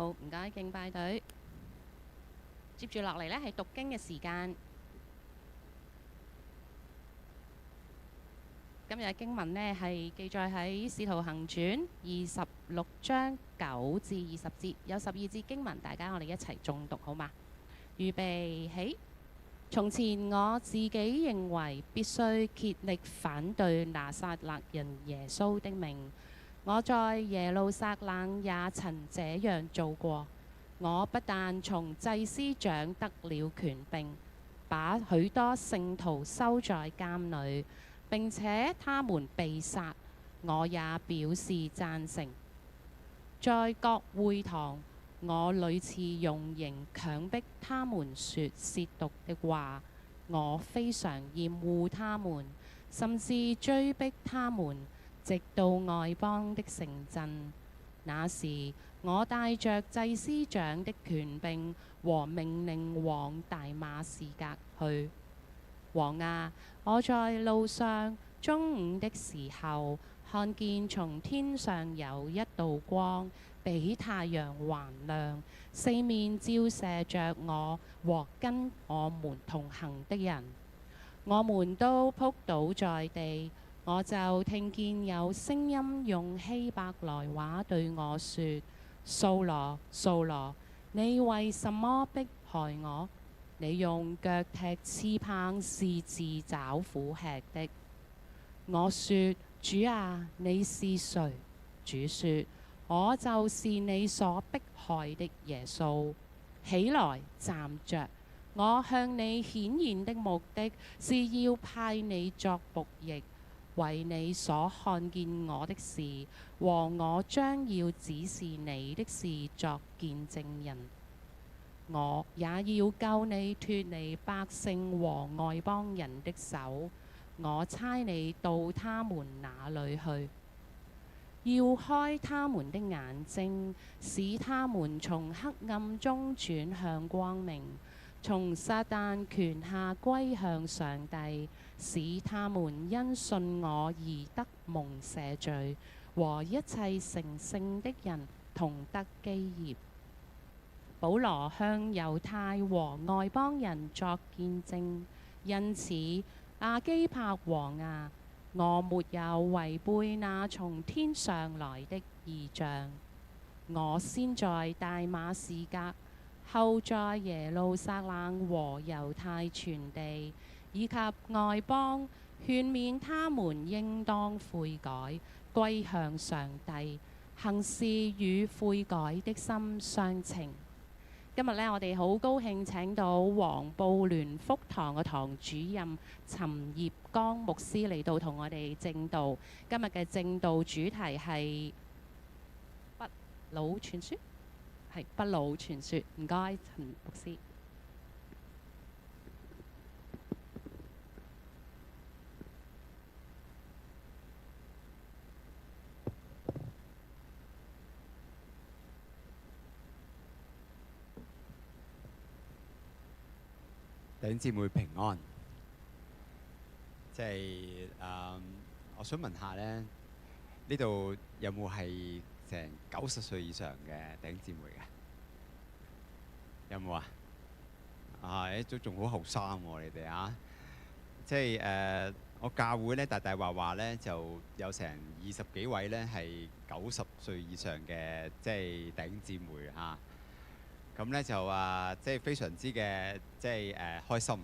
好，唔該敬拜隊。接住落嚟呢係讀經嘅時間。今日嘅經文呢係記載喺《使徒行傳》26章9至20節，有12節經文，大家我哋一齊誦讀好嗎？預備起。從前我自己認為必須竭力反對拿撒勒人耶穌的名，我在耶路撒冷也曾這樣做過。我不但從祭司長得了權柄，把許多聖徒收在監裏，並且他們被殺，我也表示贊成。在各會堂，我屢次用刑強迫他們說褻瀆的話，我非常厭惡他們，甚至追逼他們，直到外邦的城鎮。那時，我帶着祭司長的權柄和命令往大馬士革去。王啊，我在路上中午的時候，看見從天上有一道光，比太陽還亮，四面照射着我和跟我們同行的人。我們都仆倒在地，我就聽見有聲音用希伯來話對我說：掃羅，掃羅，你為什麼迫害我？你用腳踢刺棒是自找苦吃的。我說：主啊，你是誰？主說：我就是你所迫害的耶穌。起來，站着。我向你顯現的目的是要派你作僕役，為你所看見我的事和我將要指示你的事作見證人。我也要救你脫離百姓和外邦人的手。我差你到他們那裏去，要開他們的眼睛，使他們從黑暗中轉向光明，從撒旦權下歸向上帝，使他們因信我而得蒙赦罪，和一切成聖的人同得基業。保羅向猶太和外邦人作見證，因此亞基帕王啊，我沒有違背那從天上來的異象。我先在大馬士革，後在耶路撒冷和猶太全地，以及外邦，勸勉他們應當悔改，歸向上帝，行事與悔改的心相稱。今日呢，我哋好高興請到黃埔聯福堂嘅堂主任陳業剛牧師嚟到同我哋證道。今日嘅證道主題係不老傳說，係不老傳說。唔該，陳牧師。弟兄姊妹平安，我想問下咧，呢度有冇係成90歲以上嘅弟兄姊妹嘅？有冇啊？都仲好後生喎，你哋啊！我教會咧大話咧就有成20幾位咧係90歲以上嘅弟兄姊妹嚇。咁咧就非常之嘅開心。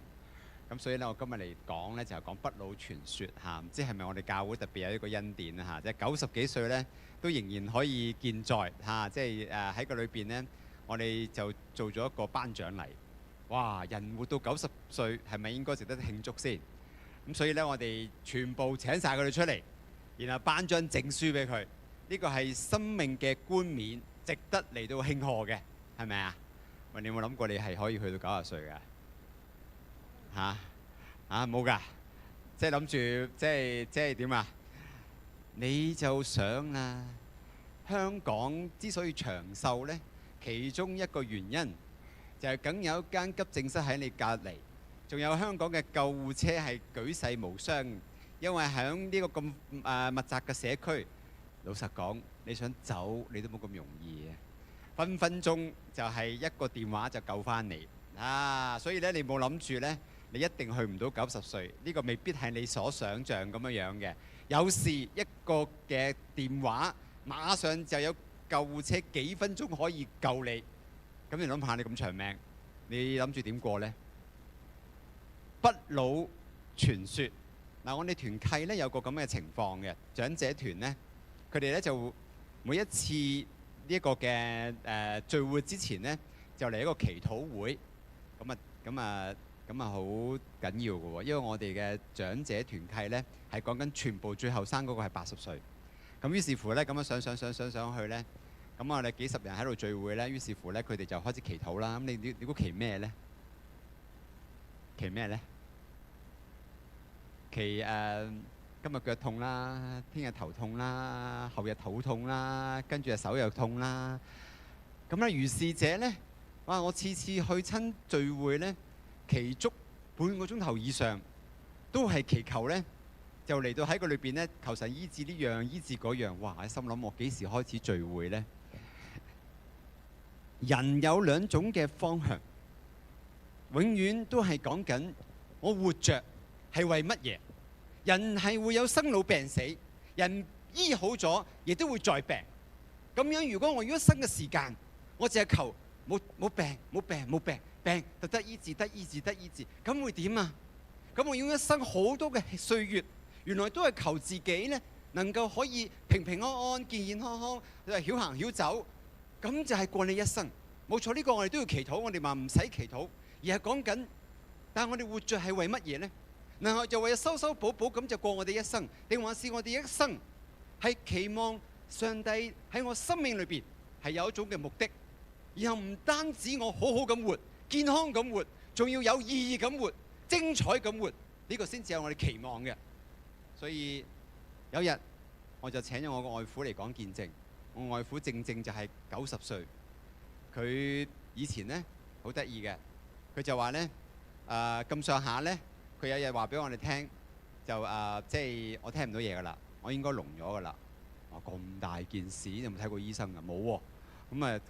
咁所以咧，我今日嚟講咧就係講不老傳說嚇，唔知係咪我哋教會特別有一個恩典啦嚇，即係90幾歲咧都仍然可以健在嚇，喺個裏邊咧，我哋就做咗一個頒獎禮。哇！人活到90歲係咪應該值得慶祝先？咁所以咧，我哋全部請晒佢哋出嚟，然後頒張證書俾佢。呢個係生命嘅冠冕，值得嚟到慶賀嘅，係咪啊？喂，你有冇諗過你係可以去到90歲㗎？冇㗎，即係諗住即係點啊？你就想啦，香港之所以長壽呢，其中一個原因就係梗有一間急症室喺你隔離，仲有香港嘅救護車係舉世無雙。因為喺呢個咁密集嘅社區，老實講，你想走你都冇咁容易嘅。分分鐘就係一個電話就救翻你啊！所以咧，你冇諗住咧，你一定去唔到90歲，呢個未必係你所想像咁樣樣嘅。有時一個嘅電話，馬上就有救護車幾分鐘可以救你。咁你諗下，你咁長命，你諗住點過呢？不老傳說嗱，我哋團契咧有個咁嘅情況嘅長者團呢，佢哋咧就每一次呢一個嘅聚會之前呢，就嚟一個祈禱會，咁啊好緊要嘅喎，因為我哋嘅長者團契呢，係講緊全部最後生嗰個係80歲，咁於是乎呢，咁樣上去呢，咁我哋幾十人喺度聚會呢，於是乎呢，佢哋就開始祈禱啦。咁你估祈咩呢？祈咩呢？祈今日腳痛啦，聽日頭痛啦，後日肚痛啦，跟住手又痛啦。咁咧，如是者呢，哇！我次次去親聚會呢，祈足半個鐘頭以上，都係祈求呢，就嚟到喺個裏邊呢，求神醫治呢樣醫治嗰樣。哇！我心諗我幾時開始聚會呢？人有兩種嘅方向，永遠都係講緊我活着係為乜嘢？人係會有生老病死，人醫好咗，亦都會再病。咁樣如果我一生嘅時間，我淨係求冇病，病就得醫治，咁會點啊？咁我要一生好多嘅歲月，原來都係求自己呢，能夠可以平平安安、健健康康，曉行曉走，咁就係過你一生。冇錯，呢個我哋都要祈禱。我哋話唔使祈禱，而係講緊，但係我哋活着係為乜嘢呢？然後就為咗修補補咁就過我哋一生，定還是我哋一生係期望上帝喺我生命裏邊係有一種嘅目的，然後唔單止我好好咁活、健康咁活，仲要有意義咁活、精彩咁活，呢個先至係我哋期望嘅。所以有日我就請咗我個外父嚟講見證。我外父正就係90歲，佢以前呢好得意嘅，佢就話呢咁上下呢。佢有日話俾我哋聽，就即係我聽唔到嘢㗎啦，我應該聾咗㗎啦。我咁大件事，你有冇睇過醫生啊？冇喎。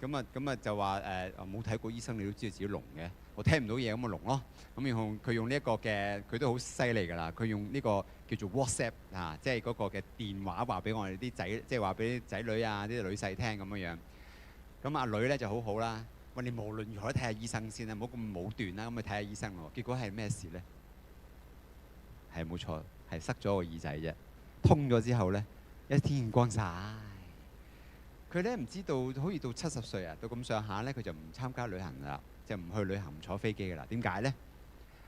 咁啊就話冇睇過醫生，你都知道自己聾嘅。我聽唔到嘢，咁咪聾咯。咁佢用呢一個嘅，佢都好犀利㗎啦。佢用呢個叫做 WhatsApp 啊，即係嗰個嘅電話話俾我哋啲仔，即係話俾啲仔女啊、啲女婿聽咁樣樣。咁阿女咧就好好啦，喂，你無論如何都睇下醫生先啦，唔好咁武斷啦，咁去睇下醫生喎。結果係咩事咧？係冇錯，係塞咗個耳仔啫。通咗之後呢，一天光晒。佢呢唔知道，好似到70歲啊，到咁上下呢，佢就唔參加旅行啦，就唔去旅行，唔坐飛機噶啦。點解呢？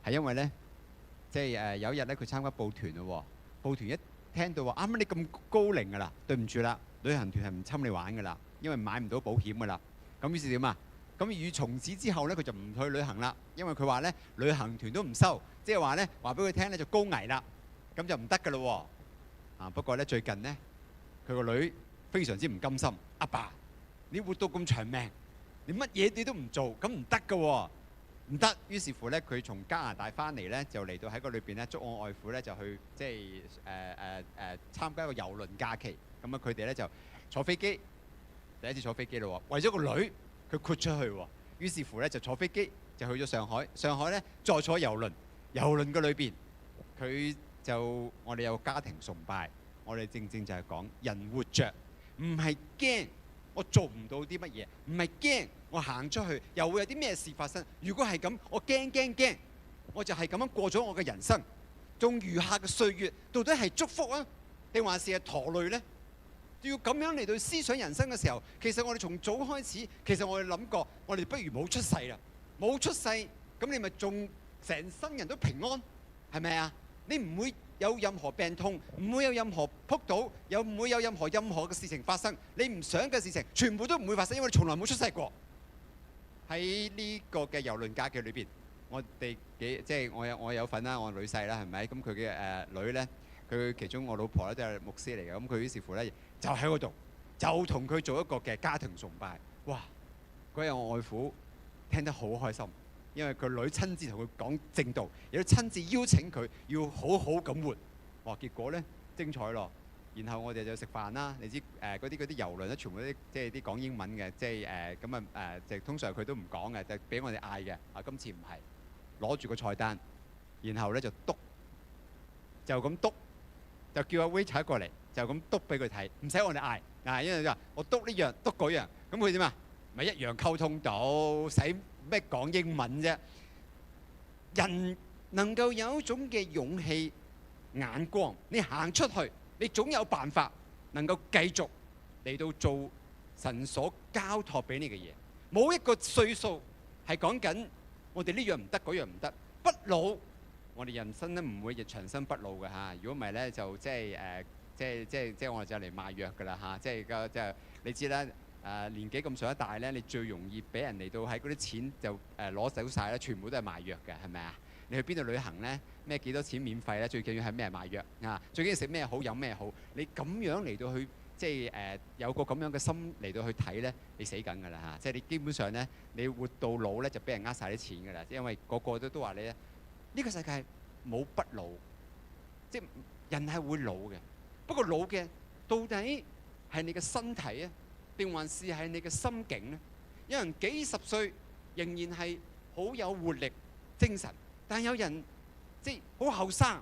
係因為呢，即係有一日呢，佢參加報團咯。報團一聽到話啱啱你咁高齡噶啦，對唔住啦，旅行團係唔侵你玩噶啦，因為買唔到保險噶啦。咁於是點啊？咁與從此之後呢，佢就唔去旅行啦，因為佢話呢，旅行團都唔收，即係話呢，話俾佢聽呢就高危啦，咁就唔得噶咯喎。不過呢，最近呢，佢個女非常之唔甘心，阿爸，你活到咁長命，你乜嘢你都唔做，咁唔得噶喎，唔得。於是乎呢，佢從加拿大翻嚟呢，就嚟到喺個裏邊呢，捉我外父呢，就去即係參加一個郵輪假期。咁啊，佢哋呢，就坐飛機，第一次坐飛機咯喎，為咗個女。佢豁出去喎，於是乎咧就坐飛機就去咗上海。上海咧再坐郵輪，郵輪嘅裏邊佢就我哋有家庭崇拜。我哋正就係講人活着唔係驚我做唔到啲乜嘢，唔係驚我行出去又會有啲咩事發生。如果係咁，我驚，我就係咁樣過咗我嘅人生。仲餘下嘅歲月到底係祝福啊，定還是係拖累呢？要咁樣嚟到思想人生嘅時候，其實我哋從早開始，其實我哋諗過，我哋不如冇出世啦，冇出世，咁你咪仲成身人都平安，係咪啊？你唔會有任何病痛，唔會有任何撲倒，又唔會有任何嘅事情發生。你唔想嘅事情，全部都唔會發生，因為你從來冇出世過。喺呢個嘅郵輪假期裏邊，我哋即係我有份啦，我女婿啦，係咪？咁佢嘅女咧，佢其中我老婆咧都係牧師嚟嘅，咁佢於是乎咧。就喺嗰度，就同佢做一個嘅家庭崇拜。哇！嗰日我外父聽得好開心，因為佢女親自同佢講正道，亦都親自邀請佢要好好咁活。哇！結果呢，精彩咯！然後我哋就食飯啦。你知嗰啲郵輪咧，全部都即係啲講英文嘅，即係咁就通常佢都唔講嘅，就俾我哋嗌嘅。啊，今次唔係攞住個菜單，然後咧就篤，就咁篤，就叫阿 waiter 過嚟，就咁篤俾佢睇，唔使我哋嗌。因為話我篤呢樣篤嗰樣，咁佢點啊？咪一樣溝通到，使咩講英文啫？人能夠有一種嘅勇氣、眼光，你行出去，你總有辦法能夠繼續嚟到做神所交託俾你嘅嘢。冇一個歲數係講緊我哋呢樣唔得，嗰樣唔得。不老，我哋人生咧唔會長生不老嘅嚇。如果唔係咧，就即係我哋就嚟賣藥㗎啦嚇。即係你知啦。年紀咁上一大咧，你最容易俾人嚟到喺嗰啲錢就攞走晒啦，全部都係賣藥嘅，係咪啊？你去邊度旅行咧？咩幾多錢免費咧？最緊要係咩賣藥啊？最緊要食咩好飲咩好？你咁樣嚟到去即係有個咁樣嘅心嚟到去睇咧，你死緊㗎啦嚇！即係你基本上咧，你活到老咧就俾人呃晒啲錢㗎啦，因為個個都話你咧，呢個世界冇不老，即係人係會老嘅。不過老嘅到底係你嘅身體啊？定還是係你嘅心境呢？有人幾十歲仍然係好有活力、精神，但有人即係好後生，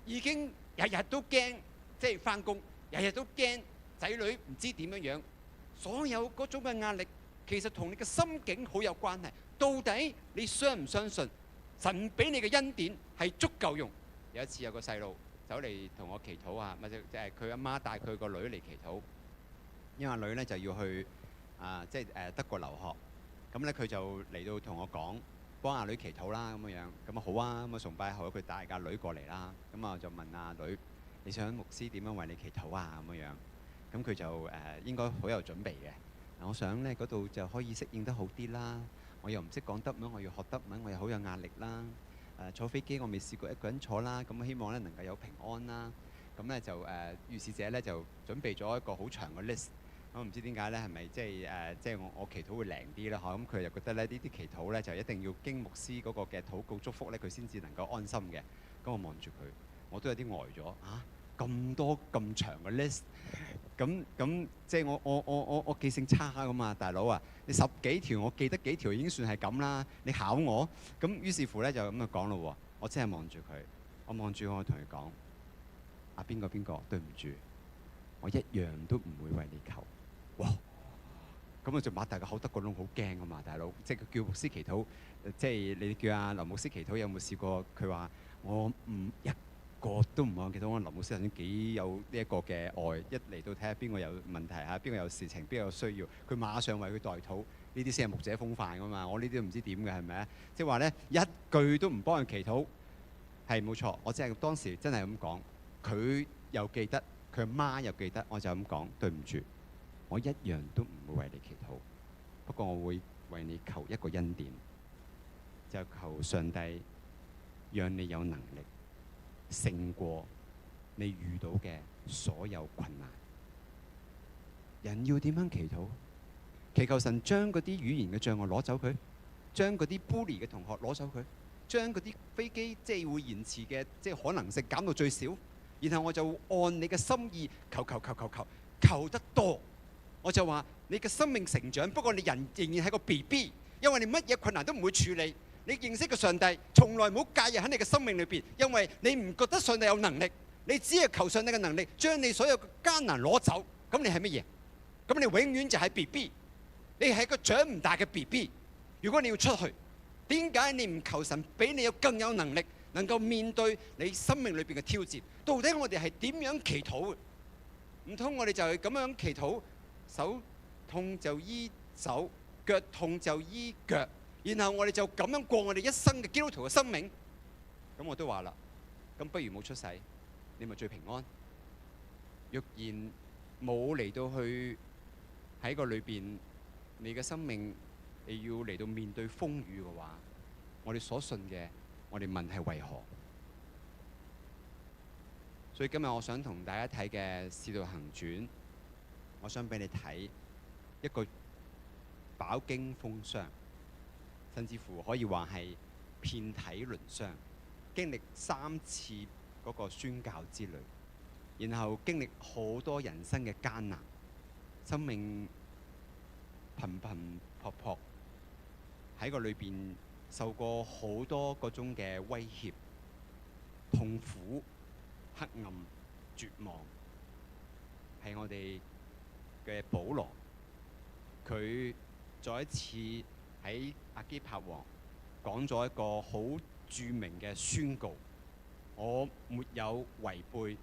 已經日日都驚，即係返工，日日都驚仔女唔知點樣樣。所有嗰種嘅壓力，其實同你嘅心境好有關係。到底你相唔相信神俾你嘅恩典係足夠用？有一次有個細路走嚟同我祈禱啊，咪就係佢阿媽帶佢個女嚟祈禱。因為阿女咧就要去即係德國留學，咁咧佢就嚟到同我講，幫阿女祈禱啦咁樣。咁啊好啊，咁啊崇拜後佢帶架女過嚟啦，咁啊就問阿女：你想牧師點樣為你祈禱啊？咁樣，咁佢就應該好有準備嘅。我想咧嗰度就可以適應得好啲啦，我又唔識講德文，我要學德文，我又好有壓力啦。坐飛機我未試過一個人坐啦，咁希望咧能夠有平安啦。咁咧就於是者咧就準備咗一個好長嘅 list。我唔知點解咧，係咪即係我祈禱會靈啲啦？咁佢又覺得咧呢啲祈禱咧就一定要經牧師嗰個嘅禱告祝福咧，佢先至能夠安心嘅。咁我望住佢，我都有啲呆咗咁多咁長嘅 list， 咁即係我記性差㗎嘛，大佬啊！你10幾條我記得幾條已經算係咁啦，你考我咁，於是乎咧就咁就講咯喎。我真係望住佢，我望住我同佢講：邊個對唔住，我一樣都唔會為你求。哇！咁我就擘大個口得個窿，好驚㗎嘛，大佬！即係佢叫牧師祈禱，即係你叫阿林牧師祈禱，有冇試過？佢話我唔一個都唔望祈禱。我林牧師頭先幾有呢一個嘅愛，一嚟到睇下邊個有問題嚇，邊個有事情，邊個有需要，佢馬上為佢代禱。呢啲先係牧者風範㗎嘛。我呢啲都唔知點嘅係咪啊？即係話咧，一句都唔幫佢祈禱，係冇錯。我真係當時真係咁講，佢又記得，佢阿媽又記得，我就咁講，對唔住。我一樣都唔會為你祈禱，不過我會為你求一個恩典，就求上帝讓你有能力勝過你遇到嘅所有困難。人要點樣祈禱？祈求神將嗰啲語言嘅障礙攞走佢，將嗰啲 bully 嘅同學攞走佢，將嗰啲飛機即係會延遲嘅即係可能性減到最少，然後我就按你嘅心意求得多。我就話你嘅生命成長，不過你人仍然係個 BB， 因為你乜嘢困難都唔會處理。你認識嘅上帝從來冇介入喺你嘅生命裏邊，因為你唔覺得上帝有能力，你只係求上帝嘅能力將你所有嘅艱難攞走。咁你係乜嘢？咁你永遠就係 BB， 你係個長唔大嘅 BB。如果你要出去，點解你唔求神俾你有更有能力，能夠面對你生命裏邊嘅挑戰？到底我哋係點樣祈禱？唔通我哋就係咁樣祈禱？手痛就醫手，腳痛就醫腳，然後我哋就咁樣過我哋一生嘅基督徒嘅生命。咁我都話啦，咁不如冇出世，你咪最平安。若然冇嚟到去喺個裏邊，你嘅生命你要嚟到面對風雨嘅話，我哋所信嘅，我哋問係為何？所以今日我想同大家睇嘅《使徒行傳》。我想俾你睇一個飽經風霜，甚至乎可以話係遍體鱗傷，經歷3次嗰個宣教之旅，然後經歷好多人生嘅艱難，生命頻頻撲撲喺個裏邊受過好多嗰種嘅威脅、痛苦、黑暗、絕望，係我哋嘅保羅，佢再一次喺亞基帕王講咗一個好著名嘅宣告：我沒有違背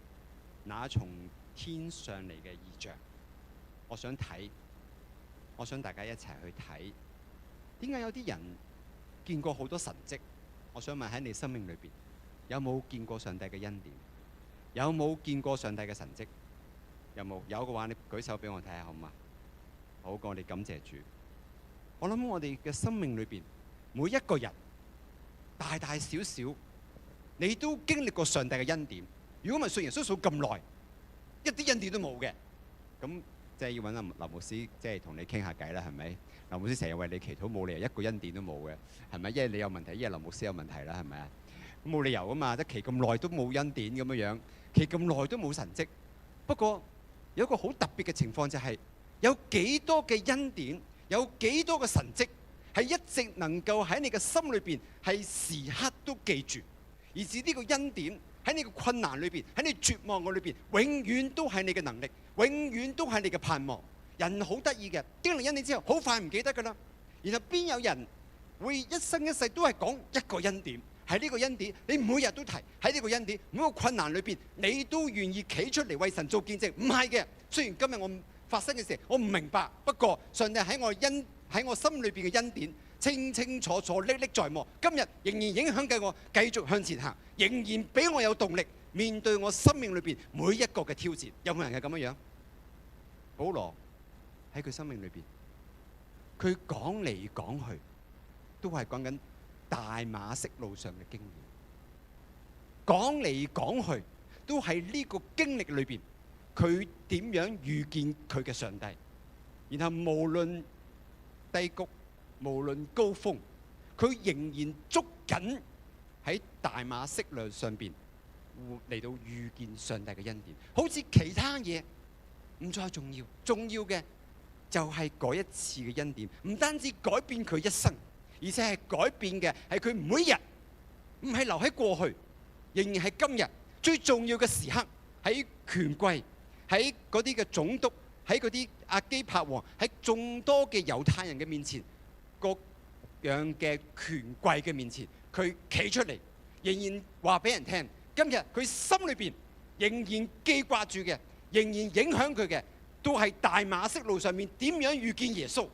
那從天上嚟嘅異象。我想睇，我想大家一齊去睇，點解有啲人見過好多神蹟？我想問喺你生命裏邊，有冇見過上帝嘅恩典？有冇見過上帝嘅神蹟？有冇？有嘅話，你舉手俾我睇下好嗎？好，我哋感謝主。我諗我哋嘅生命裏邊，每一個人大大小小，你都經歷過上帝嘅恩典。如果唔係信耶穌數咁耐，一啲恩典都冇嘅，咁即係要揾阿劉牧師，即係同你傾下偈啦，係咪？劉牧師成日為你祈禱，冇理由一個恩典都冇嘅，係咪？因為你有問題，因為劉牧師有問題啦，係咪啊？咁冇理由噶嘛，即係祈咁耐都冇恩典咁樣樣，祈咁耐都冇神蹟。不過有一個好特別嘅情況就係，有幾多嘅恩典，有幾多嘅神蹟，係一直能夠喺你嘅心裏邊係時刻都記住，而至呢個恩典喺你嘅困難裏邊，喺你絕望嘅裏邊，永遠都係你嘅能力，永遠都係你嘅盼望。人好得意嘅，經歷恩典之後，好快唔記得㗎啦。然後邊有人會一生一世都係講一個恩典？喺呢個恩典，你每日都提喺呢個恩典，每個困難裏邊，你都願意企出嚟為神做見證。唔係嘅，雖然今日我發生嘅事我唔明白，不過上帝喺我心裏邊嘅恩典清清楚楚歷歷在目，今日仍然影響緊我繼續向前行，仍然俾我有動力面對我生命裏邊每一個嘅挑戰。有冇人係咁樣樣？保羅喺佢生命裏邊，佢講嚟講去都係講緊大馬色路上嘅經驗，講嚟講去都係呢個經歷裏邊，佢點樣遇見佢嘅上帝，然後無論低谷，無論高峰，佢仍然捉緊喺大馬色路上邊嚟到遇見上帝嘅恩典。好似其他嘢唔再重要，重要嘅就係嗰一次嘅恩典，唔單止改變佢一生，而且係改變嘅係佢每日，唔係留喺過去，仍然係今日最重要嘅時刻。喺權貴，喺嗰啲嘅總督，喺嗰啲亞基帕王，喺眾多嘅猶太人嘅面前，各樣嘅權貴嘅面前，佢企出嚟，仍然話俾人聽，今日佢心裏邊仍然記掛住嘅，仍然影響佢嘅，都係大馬色路上面點樣遇見耶穌，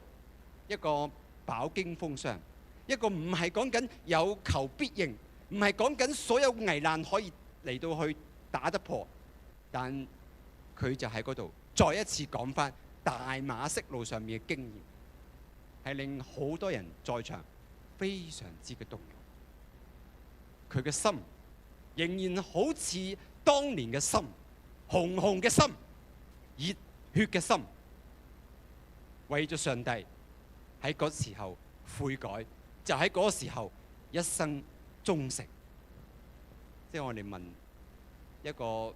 一個飽經風霜，一個唔係講緊有求必應，唔係講緊所有危難可以嚟到去打得破，但佢就喺嗰度再一次講返大馬色路上面嘅經驗，係令好多人在場非常之嘅動容。佢嘅心仍然好似當年嘅心，紅紅嘅心，熱血嘅心，為咗上帝喺嗰時候悔改，就喺嗰時候一生忠誠。即係我哋問一個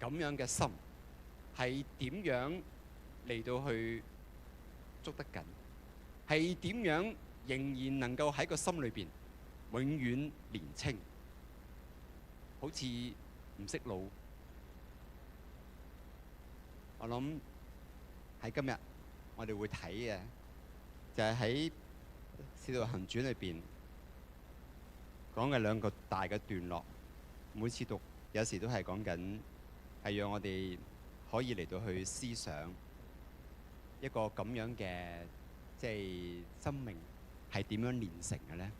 咁樣嘅心係點樣嚟到去捉得緊，係點樣仍然能夠喺個心裏邊永遠年青，好似唔識老。我諗喺今日我哋會睇嘅就係喺《使徒行傳》裏邊講嘅兩個大嘅段落，每次讀有時都係講緊係讓我哋可以嚟到去思想一個咁樣嘅即係生命係點樣練成嘅呢？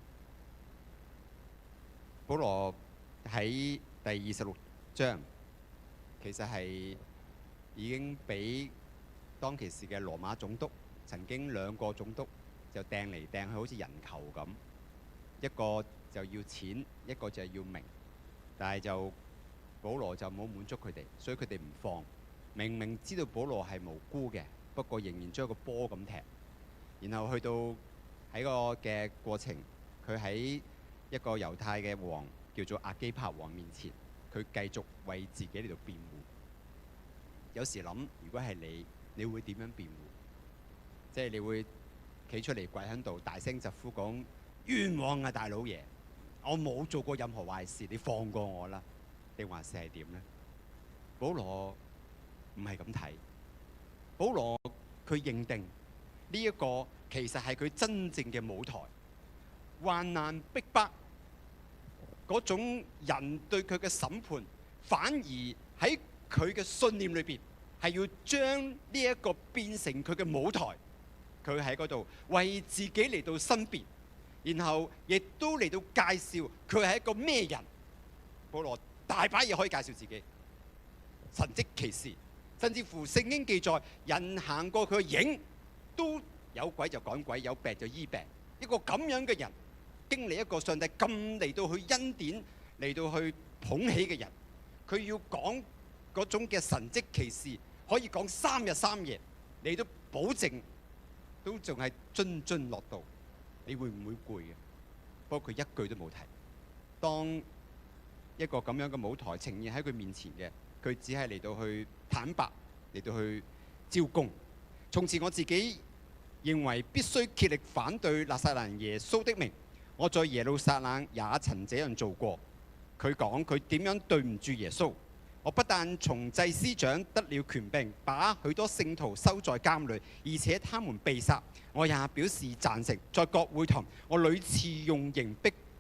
保羅喺第26章其實係已經俾當其時嘅羅馬總督，曾經兩個總督就掟嚟掟去，好似人球咁，一個就要錢，一個就係要名，但係就保羅就冇滿足佢哋，所以佢哋唔放。明明知道保羅係無辜嘅，不過仍然將個波咁踢。然後去到喺個嘅過程，佢喺一個猶太嘅王叫做亞基帕王面前，佢繼續為自己嚟到辯護。有時諗，如果係你會點樣辯護？即係你會企出嚟跪喺度，大聲疾呼講冤枉啊，大佬爺！我冇做過任何壞事，你放過我啦！定還是係點呢？保羅唔係咁睇，保羅佢認定呢一個其實係佢真正嘅舞台，患難逼迫嗰種人對佢嘅審判，反而喺佢嘅信念裏邊係要將呢一個變成佢嘅舞台，佢喺嗰度為自己嚟到申辯，然後亦都嚟到介紹佢係一個咩人。保羅大把嘢可以介紹自己，神蹟奇事，甚至乎聖經記載人行過佢嘅影都有鬼就趕鬼，有病就醫病。一個咁樣嘅人，經歷一個上帝咁嚟到去恩典嚟到去捧起嘅人，佢要講嗰種嘅神蹟奇事，可以講3日3夜，你都保證都仲係津津樂道。你會唔會攰嘅？不過佢一句都冇提。當一個咁樣嘅舞台呈現喺佢面前嘅，佢只係嚟到去坦白，嚟到去招供。從前我自己認為必須竭力反對拿撒勒耶穌的名，我在耶路撒冷也曾這樣做過。佢講佢點樣對唔住耶穌。我不但從祭司長得了權柄，把許多聖徒收在監裏，而且他們被殺，我也表示贊成。在各會堂，我屢次用刑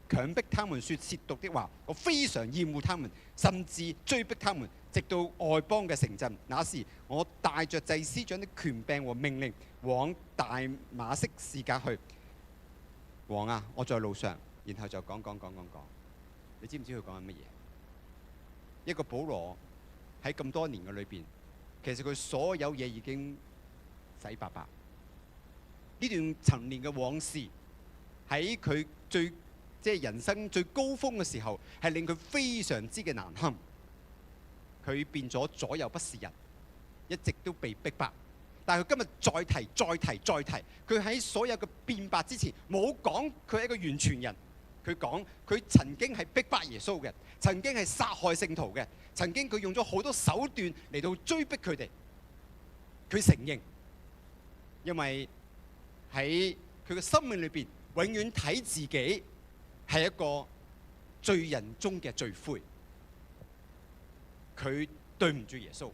強迫他們說褻瀆的話，我非常厭惡他們，甚至追逼他們，直到外邦嘅城鎮。那時我帶着祭司長的權柄和命令往大馬色士革去。王啊，我在路上，然後就講。你知唔知佢講緊乜嘢？一個保羅喺咁多年嘅裏邊，其實佢所有嘢已經洗白白。呢段陳年嘅往事喺佢即係人生最高峰嘅時候，係令佢非常之嘅難堪。佢變咗左右不是人，一直都被逼迫。但係佢今日再提，佢喺所有嘅辯白之前冇講佢係一個完全人。佢講佢曾經係逼迫耶穌嘅，曾經係殺害聖徒嘅，曾經佢用咗好多手段嚟到追逼佢哋。佢承認，因為喺佢嘅生命裏邊，永遠睇自己係一個罪人中嘅罪魁。佢對唔住耶穌，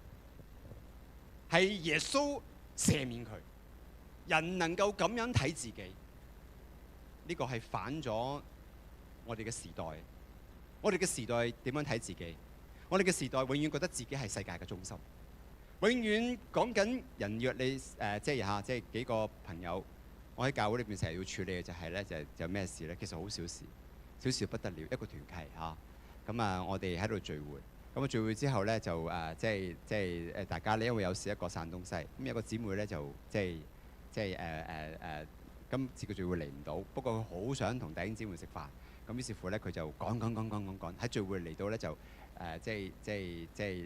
係耶穌赦免佢。人能夠咁樣睇自己，呢個係反咗我哋嘅時代。我哋嘅時代點樣睇自己？我哋嘅時代永遠覺得自己係世界嘅中心，永遠講緊人約你即係幾個朋友。我喺教會裏邊成日要處理嘅就係咧，就咩事咧？其實好小事，小事不得了，一個團契嚇。咁我哋喺度聚會。咁聚會之後咧，就大家咧，因為有事一個散東西。咁有個姊妹咧就今次嘅聚會嚟唔到，不過佢好想同弟兄姊妹食飯。咁於是乎咧，佢就講喺聚會嚟到咧就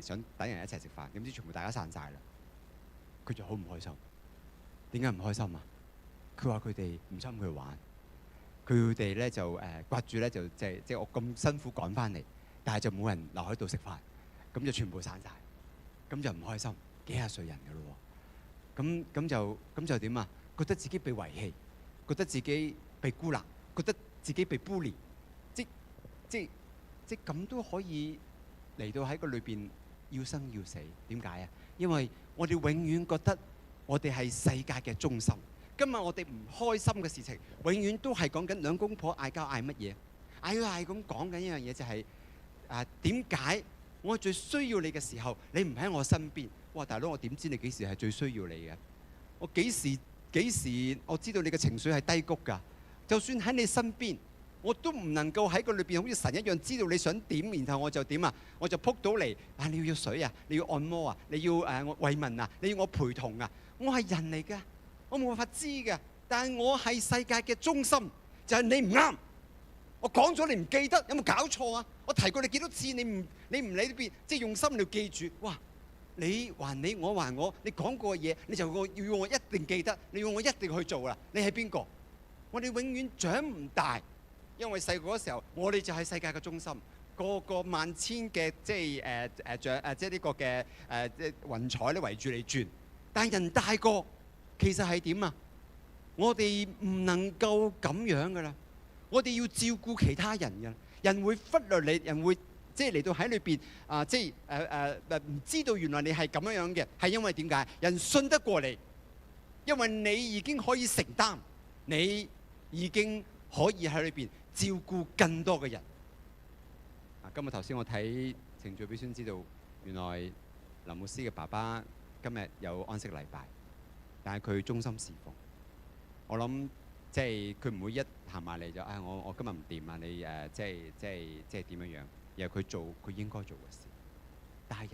想等人一齊食飯。點知全部大家散晒啦，佢就好唔開心。點解唔開心啊？佢話佢哋唔侵佢玩，佢哋咧就掛住咧就即我咁辛苦趕翻嚟，但係就冇人留喺度食飯，咁就全部散晒，咁就唔開心。幾廿歲人㗎咯喎，咁就點啊？覺得自己被遺棄，覺得自己被孤立，覺得自己被孤立，即咁都可以嚟到喺個裏邊要生要死。點解啊？因為我哋永遠覺得我哋係世界嘅中心。今日我哋唔開心嘅事情，永遠都係講緊兩公婆嗌交嗌乜嘢？嗌咁講緊一樣嘢就係點解我最需要你嘅時候，你唔喺我身邊？哇！大佬，我點知你幾時係最需要你嘅？我幾時我知道你嘅情緒係低谷㗎？就算喺你身邊，我都唔能夠喺個裏邊好似神一樣知道你想點，然後我就點啊？我就撲到嚟你要水啊？你要按摩啊？你要慰問啊？你要我陪同啊？我係人嚟㗎。我冇辦法知嘅，但係我係世界嘅中心，就係你唔啱。我講咗你唔記得，有冇搞錯啊？我提過你幾多次，你唔理呢邊，即係用心你要記住。哇！你還你，我還我，你講過嘅嘢，你就要我一定記得，你要我一定去做啦。你係邊個？我哋永遠長唔大，因為細個嗰時候，我哋就係世界嘅中心。個萬千嘅即係即係呢個嘅即係雲彩咧圍住你轉。但人大個其實係點啊？我哋唔能夠咁樣噶啦，我哋要照顧其他人嘅。人會忽略你，人會即係嚟到喺裏邊即係唔知道原來你係咁樣嘅，係因為點解？人信得過你，因為你已經可以承擔，你已經可以喺裏邊照顧更多嘅人。今日頭先我睇程序俾孫知道，原來林牧師嘅爸爸今日有安息禮拜，但係佢忠心侍奉。我諗即係佢唔會一行埋嚟就我今日唔掂啊！你即係點樣樣？然後佢做佢應該做嘅事。大人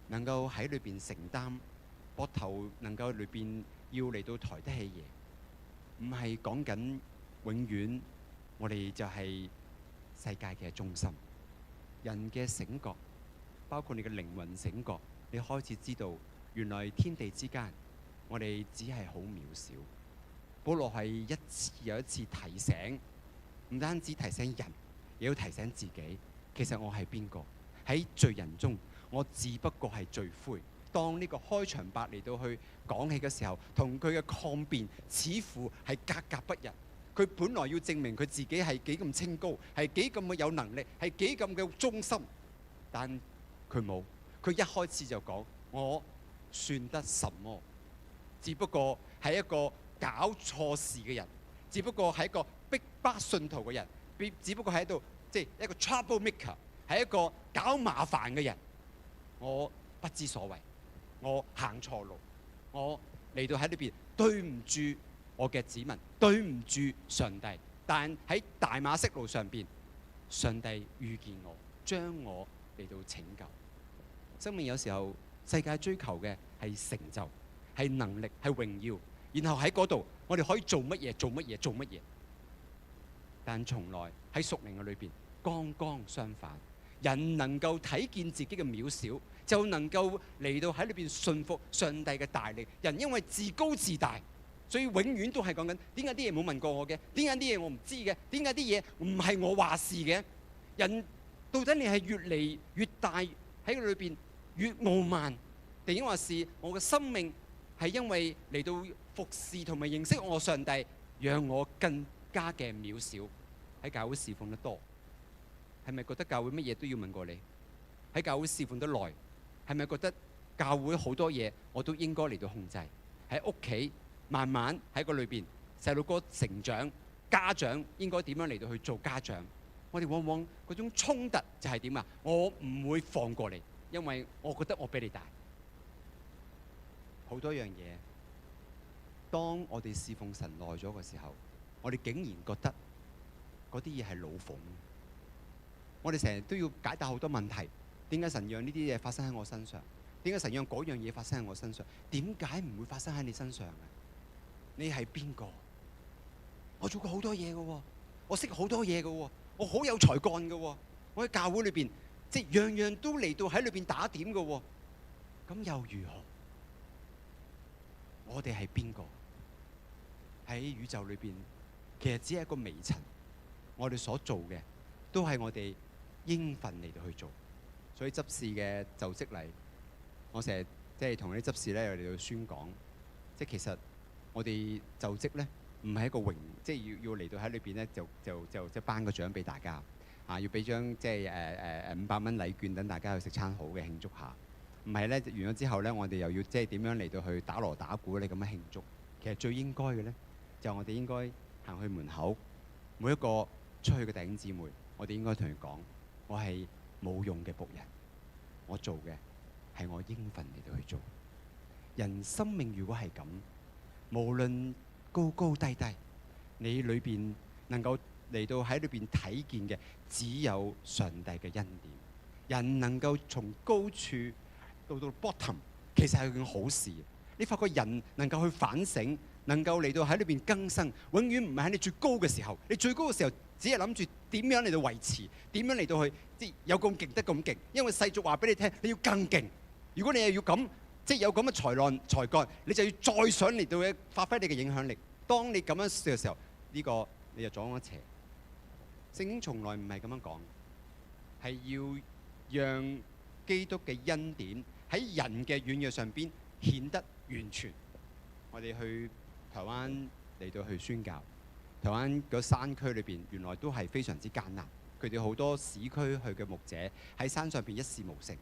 能夠喺裏邊承擔，膊頭能夠裏邊要嚟到抬得起嘢，唔係講緊永遠我哋就係世界嘅中心。人嘅醒覺，包括你嘅靈魂醒覺，你開始知道原來天地之間，我哋只係好渺小。保羅係一次又一次提醒，唔單止提醒人，亦要提醒自己。其實我係邊個？喺罪人中，我只不過係罪魁。當呢個開場白嚟到去講起嘅時候，同佢嘅抗辯似乎係格格不入。佢本來要證明佢自己係幾咁清高，係幾咁嘅有能力，係幾咁嘅忠心，但佢冇。佢一開始就講：我算得什麼？只不過係一個搞錯事嘅人，只不過係一個逼迫信徒嘅人，只不過係喺度即係一個 trouble maker， 係一個搞麻煩嘅人。我不知所謂，我行錯路，我嚟到喺呢邊對唔住我嘅子民，對唔住上帝。但喺大馬色路上邊，上帝遇見我，將我嚟到拯救。生命有時候世界追求嘅係成就，係能力，係榮耀。然後喺嗰度，我哋可以做乜嘢？做乜嘢？做乜嘢？但從來喺屬靈嘅裏邊，剛剛相反。人能夠睇見自己嘅渺小，就能夠嚟到喺裏邊信服上帝嘅大力。人因為自高自大，所以永遠都係講緊點解啲嘢冇問過我嘅？點解啲嘢我唔知嘅？點解啲嘢唔係我話事嘅？人到底你係越嚟越大喺裏邊越傲慢，定抑或是我嘅生命係因為嚟到服侍同埋認識我上帝，讓我更加嘅渺小？喺教會侍奉得多，係咪覺得教會乜嘢都要問過你？喺教會侍奉得耐，係咪覺得教會好多嘢我都應該嚟到控制？喺屋企慢慢喺個裏邊，細路哥成長，家長應該點樣嚟到去做家長？我哋往往嗰種衝突就係點啊？我唔會放過你，因為我覺得我比你大。好多樣嘢，當我哋侍奉神耐咗嘅時候，我哋竟然覺得嗰啲嘢係老奉。我哋成日都要解答好多問題，點解神讓呢啲嘢發生喺我身上？點解神讓嗰樣嘢發生喺我身上？點解唔會發生喺你身上嘅？你係邊個？我做過好多嘢嘅喎，我識好多嘢嘅喎，我好有才幹嘅喎，我喺教會裏邊即係樣樣都嚟到喺裏邊打點嘅喎，咁又如何？我哋係邊個？喺宇宙裏邊，其實只係一個微塵。我哋所做嘅都係我哋應份嚟到去做。所以執事嘅就職禮，我成日即係同啲執事咧嚟到宣講，即係其實我哋就職咧唔係一個榮，即係要嚟到喺裏邊咧就即係頒個獎俾大家啊，要俾張即係500蚊禮券等大家去食餐好嘅慶祝下。唔係咧，完咗之後咧，我哋又要即係點樣嚟到去打鑼打鼓你咁樣慶祝？其實最應該嘅咧，就我哋應該行去門口，每一個出去嘅弟兄姊妹，我哋應該同佢講：我係冇用嘅僕人，我做嘅係我應份嚟到去做。人生命如果係咁，無論高高低低，你裏邊能夠嚟到喺裏邊睇見嘅，只有上帝嘅恩典。人能夠從高處到 bottom， 其實係件好事。你發覺人能夠去反省，能夠嚟到喺裏邊更新，永遠唔係喺你最高嘅時候。你最高嘅時候，只係諗住點樣嚟到維持，點樣嚟到去即係有咁勁得咁勁。因為世俗話俾你聽，你要更勁。如果你又要咁，即係有咁嘅才幹，你就要再想嚟到去發揮你嘅影響力。當你咁樣嘅時候，呢個你就撞咗邪。聖經從來唔係咁樣講。係要讓基督嘅恩典喺人嘅軟弱上邊顯得完全。我哋去台灣嚟到去宣教，台灣個山區裏邊原來都係非常之艱難。佢哋好多市區去嘅牧者喺山上邊一事無成。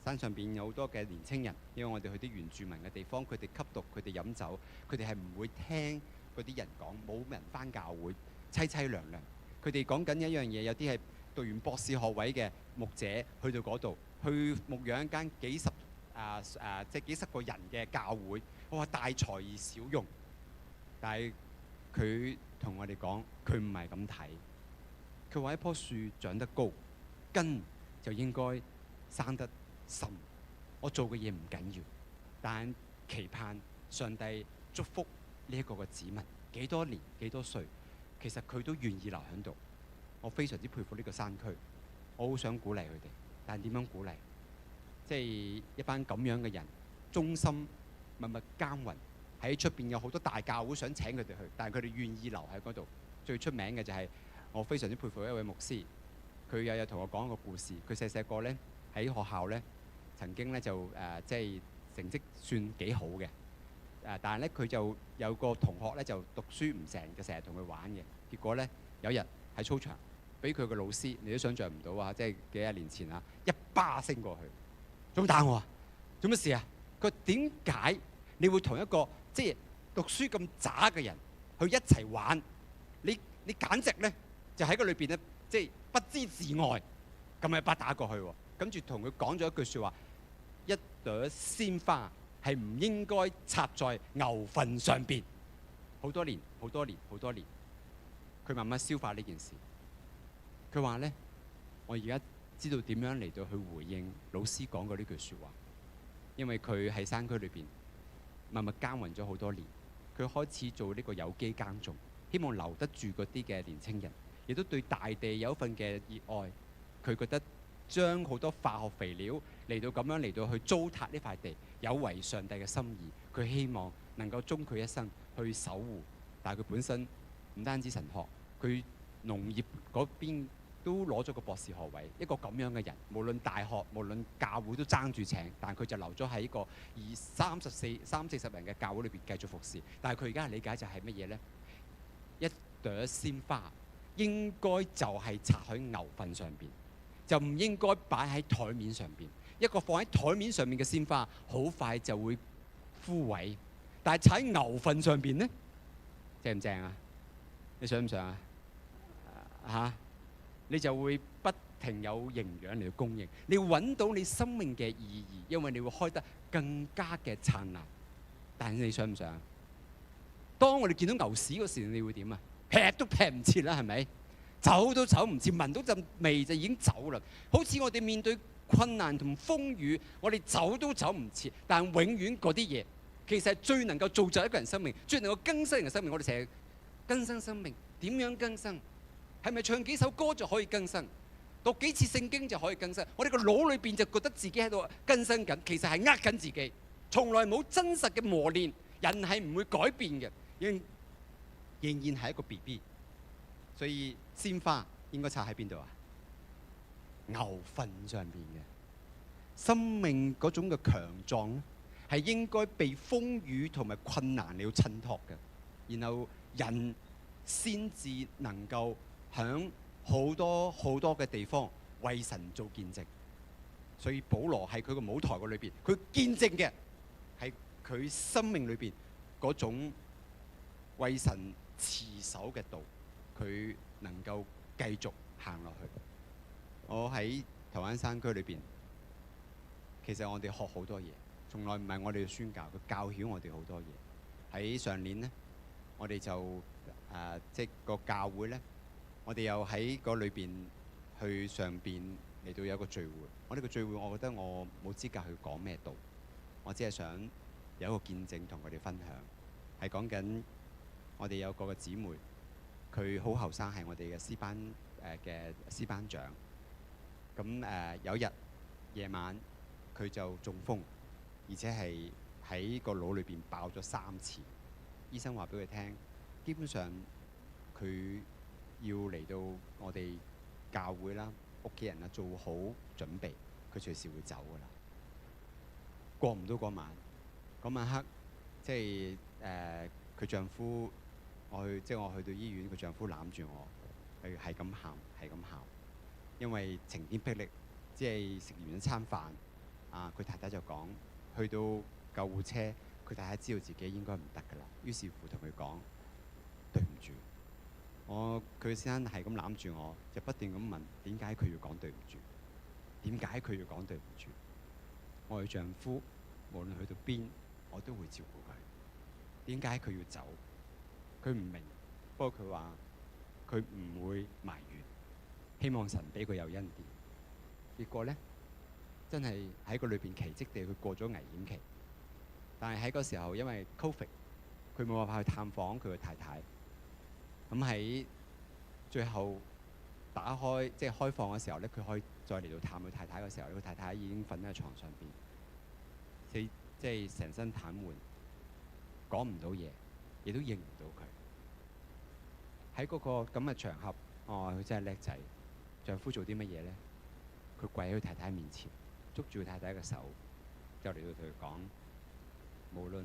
山上邊有好多嘅年青人，因為我哋去啲原住民嘅地方，佢哋吸毒，佢哋飲酒，佢哋係唔會聽嗰啲人講，冇人返教會，凄凄涼涼。佢哋講緊一樣嘢，有啲係讀完博士學位嘅牧者去到嗰度，去牧養一間幾十個人嘅教會。我話大材而小用，但係佢同我哋講，佢唔係咁睇。佢話一棵樹長得高，根就應該生得深。我做嘅嘢唔緊要，但期盼上帝祝福呢一個嘅子民，幾多年幾多歲，其實佢都願意留喺度。我非常之佩服呢個山區，我好想鼓勵佢哋，但係點樣鼓勵？即係一班咁樣嘅人，忠心默默耕耘，喺出邊有好多大教會想請佢哋去，但係佢哋願意留喺嗰度。最出名嘅就係我非常之佩服一位牧師，佢有同我講一個故事。佢細個咧喺學校咧曾經咧就即係成績算幾好嘅，但係咧佢就有個同學咧就讀書唔成，就成日同佢玩嘅。結果咧有一日喺操場俾佢個老師，你都想像唔到啊！即係幾廿年前啊，一巴升過去，做乜打我啊？做乜事啊？佢話點解你會同一個即係讀書咁渣嘅人去一齊玩？你簡直咧就喺個裏邊咧，即係不知自愛，咁咪一巴打過去喎。跟住同佢講咗一句説話：一朵鮮花係唔應該插在牛糞上邊。好多年，好多年，好多年，佢慢慢消化呢件事。佢話咧：我而家知道點樣嚟到去回應老師講過呢句説話，因為佢喺山區裏邊默默耕耘咗好多年，佢開始做呢個有機耕種。希望留得住嗰啲嘅年青人，亦都對大地有一份嘅熱愛。佢覺得將好多化學肥料嚟到咁樣嚟到去糟蹋呢塊地，有違上帝嘅心意。佢希望能夠終佢一生去守護。但係佢本身唔單止神學，佢農業嗰邊都攞咗個博士學位。一個咁樣嘅人，無論大學無論教會都爭住請，但係佢就留咗喺一個30-40人嘅教會裏邊繼續服侍。但係佢而家嘅理解就係乜嘢呢？一朵鮮花應該就係插喺牛糞上邊，就唔應該擺喺台面上邊。一個放喺台面上面嘅鮮花，好快就會枯萎。但係插喺牛糞上邊呢，正唔正啊？你想唔想啊？你就會不停有營養嚟到供應，你揾到你生命嘅意義，因為你會開得更加嘅燦爛。但係你想唔想？當我哋見到牛屎嗰時，你會點啊？劈都劈唔切啦，係咪？走都走唔切，聞到陣味就已經走啦。好似我哋面對困難同風雨，我哋走都走唔切。但永遠嗰啲嘢，其實係最能夠造就一個人生命，最能夠更新人嘅生命。我哋成日更新生命，點樣更新？係咪唱幾首歌就可以更新？讀幾次聖經就可以更新？我哋個腦裏邊就覺得自己喺度更新緊，其實係呃緊自己。從來冇真實嘅磨練，人係唔會改變嘅。仍然係一個 BB， 所以鮮花應該插喺邊度啊？牛糞上邊嘅。生命嗰種嘅強壯咧，係應該被風雨同埋困難嚟到襯托嘅，然後人先至能夠響好多好多嘅地方為神做見證。所以保羅喺佢個舞台嗰裏邊，佢見證嘅係佢生命裏邊嗰種為神持守嘅道，佢能夠繼續行落去。我喺台灣山區裏邊，其實我哋學好多嘢，從來唔係我哋嘅宣教，佢教曉我哋好多嘢。喺上年呢，我哋就即係個教會呢，我哋又喺個裏邊去上邊嚟到有一個聚會。我呢個聚會，我覺得我冇資格去講咩道，我只係想有一個見證同佢哋分享，係講緊。我哋有個姊妹，佢好後生，係我哋嘅詩班嘅詩班長。咁有一日夜晚，佢就中風，而且係喺個腦裏邊爆咗3次。醫生話俾佢聽，基本上佢要嚟到我哋教會啦、屋企人啊做好準備，佢隨時會走噶啦。過唔到嗰晚，嗰晚黑即係佢丈夫，我去到醫院，佢丈夫攬住我，佢係咁喊，係咁喊，因為晴天霹靂，即係食完一餐飯啊，佢太太就講，去到救護車，佢太太知道自己應該唔得噶啦，於是乎同佢講對唔住。佢先生係咁攬住我，就不斷咁問點解佢要講對唔住？點解佢要講對唔住？我嘅丈夫無論去到邊，我都會照顧佢。點解佢要走？佢唔明，不過佢話佢唔會埋怨，希望神俾佢有恩典。結果呢，真係喺個裏邊奇蹟地佢過咗危險期，但係喺嗰時候因為 Covid， 佢冇辦法去探訪佢嘅太太。咁喺最後打開即係開放嘅時候咧，佢可以再嚟到探佢太太嘅時候，佢太太已經瞓喺床上邊，即係成身癱瘓，講唔到嘢，亦都認唔到佢。喺嗰個咁嘅場合，佢真係叻仔。丈夫做啲乜嘢咧？佢跪喺佢太太面前，捉住佢太太嘅手，就嚟到同佢講：無論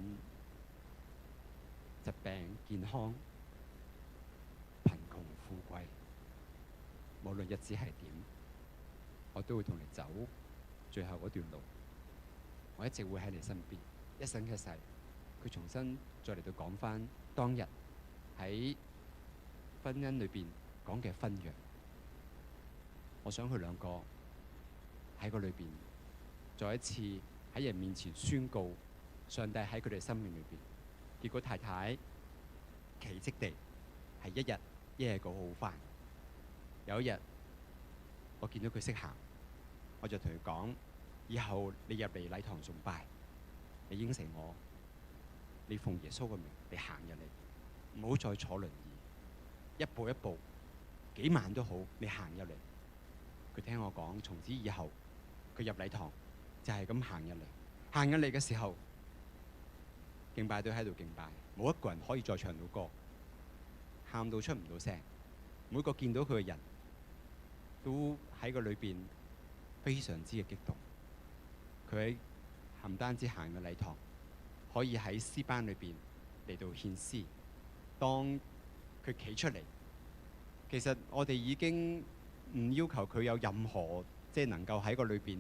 疾病、健康、貧窮富貴，無論日子係點，我都會同你走最後嗰段路。我一直會喺你身邊，一生一世。佢重新再嚟到講返當日喺婚姻裏邊講嘅婚約。我想佢兩個喺個裏邊再一次喺人面前宣告上帝喺佢哋生命裏邊。結果太太奇蹟地係一日一日過好返。有一日我見到佢識行，我就同佢講：以後你入嚟禮堂崇拜，你應承我，你奉耶穌嘅名，你行入嚟，唔好再坐輪椅，一步一步，幾慢都好，你行入嚟。佢聽我講，從此以後佢入禮堂就係咁行入嚟。行入嚟嘅時候，敬拜隊喺度敬拜，冇一個人可以再唱到歌，喊到出唔到聲。每個見到佢嘅人都喺個裏邊非常之嘅激動。佢唔單止行嘅禮堂，可以喺詩班裏邊嚟到獻詩。當佢企出嚟，其實我哋已經唔要求佢有任何即係能夠喺個裏邊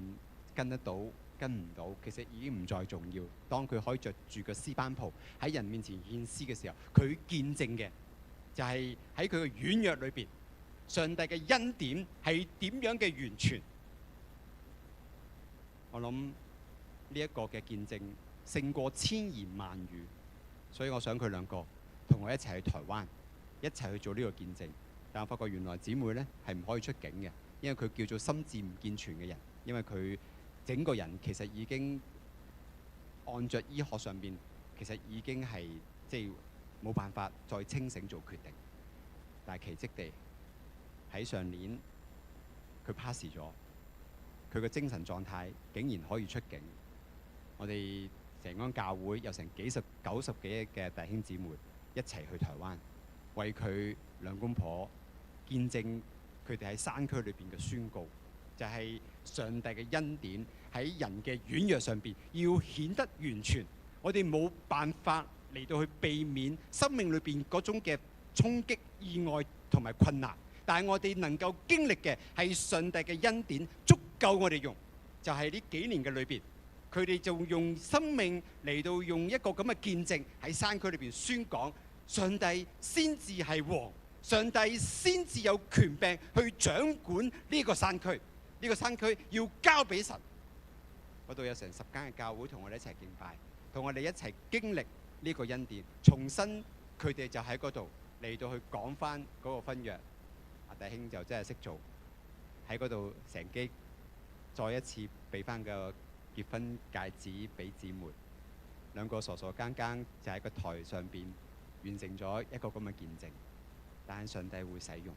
跟得到跟唔到，其實已經唔再重要。當佢可以着住個詩班袍喺人面前獻詩嘅時候，佢見證嘅就係喺佢嘅軟弱裏邊，上帝嘅恩典係點樣嘅完全。我諗呢一個嘅見證勝過千言萬語，所以我想佢兩個同我一齊去台灣，一齊去做呢個見證。但我發覺原來姊妹呢係唔可以出境嘅，因為佢叫做心智唔健全嘅人，因為佢整個人其實已經按着醫學上邊，其實已經係即係冇辦法再清醒做決定。但係奇蹟地喺上年佢 pass 咗，佢嘅精神狀態竟然可以出境。我哋成間教會有成90幾嘅弟兄姊妹一齊去台灣，為佢兩公婆見證佢哋喺山區裏邊嘅宣告，就係上帝嘅恩典喺人嘅軟弱上邊要顯得完全。我哋冇辦法嚟到去避免生命裏邊嗰種嘅衝擊、意外同埋困難，但係我哋能夠經歷嘅係上帝嘅恩典足夠我哋用。就係呢幾年嘅裏邊，佢哋就用生命嚟到用一個咁嘅見證喺山區裏邊宣講，上帝先至係王，上帝先至有權柄去掌管呢個山區。呢個山區要交俾神。嗰度有成10間嘅教會同我哋一齊敬拜，同我哋一齊經歷呢個恩典。重新佢哋就喺嗰度嚟到去講翻嗰個婚約。弟兄就真係識做，喺嗰度乘機再一次俾翻個結婚戒指俾姊妹，兩個傻傻更更就喺個台上邊完成咗一個咁嘅見證。但係上帝會使用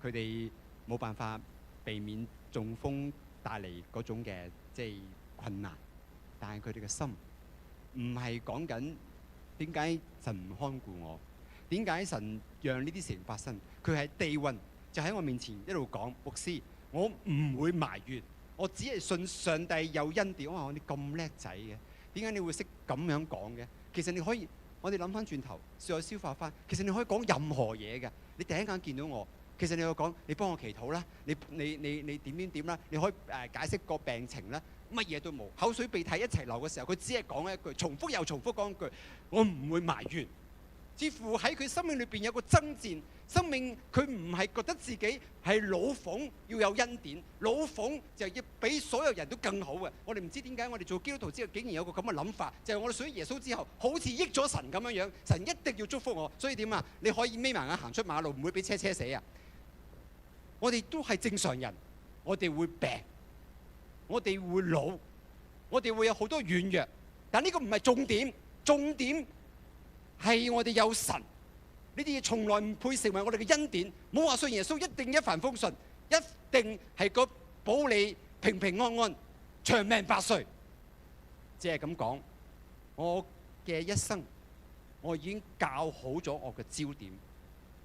佢哋，冇辦法避免中風帶嚟嗰種嘅即係困難，但係佢哋嘅心唔係講緊點解神唔看顧我，點解神讓呢啲事情發生。佢係地運就喺我面前一路講，牧師，我唔會埋怨，我只係信上帝有恩典。我話你咁叻仔嘅，點解你會識咁樣講嘅？其實你可以，我哋諗翻轉頭，再消化翻，其實你可以講任何嘢嘅。你第一眼見到我，其實你要講，你幫我祈禱啦，你點啦，你可以解釋個病情啦，乜嘢都冇，口水鼻涕一齊流嘅時候，佢只係講一句，重複又重複講一句，我唔會埋怨。似乎喺佢生命裏邊有個爭戰，生命佢唔係覺得自己係老奉要有恩典，老奉就要比所有人都更好嘅。我哋唔知點解我哋做基督徒之後竟然有個咁嘅諗法，就係我哋信咗耶穌之後，好似益咗神咁樣樣，神一定要祝福我。所以點啊？你可以眯埋眼行出馬路，唔會俾車死啊！我哋都係正常人，我哋會病，我哋會老，我哋會有好多軟弱，但呢個唔係重點，重點係我哋有神，呢啲嘢從來唔配成為我哋嘅恩典。冇話信耶穌一定一帆風順，一定係個保你平平安安、長命百歲。只係咁講，我嘅一生，我已經校好咗我嘅焦點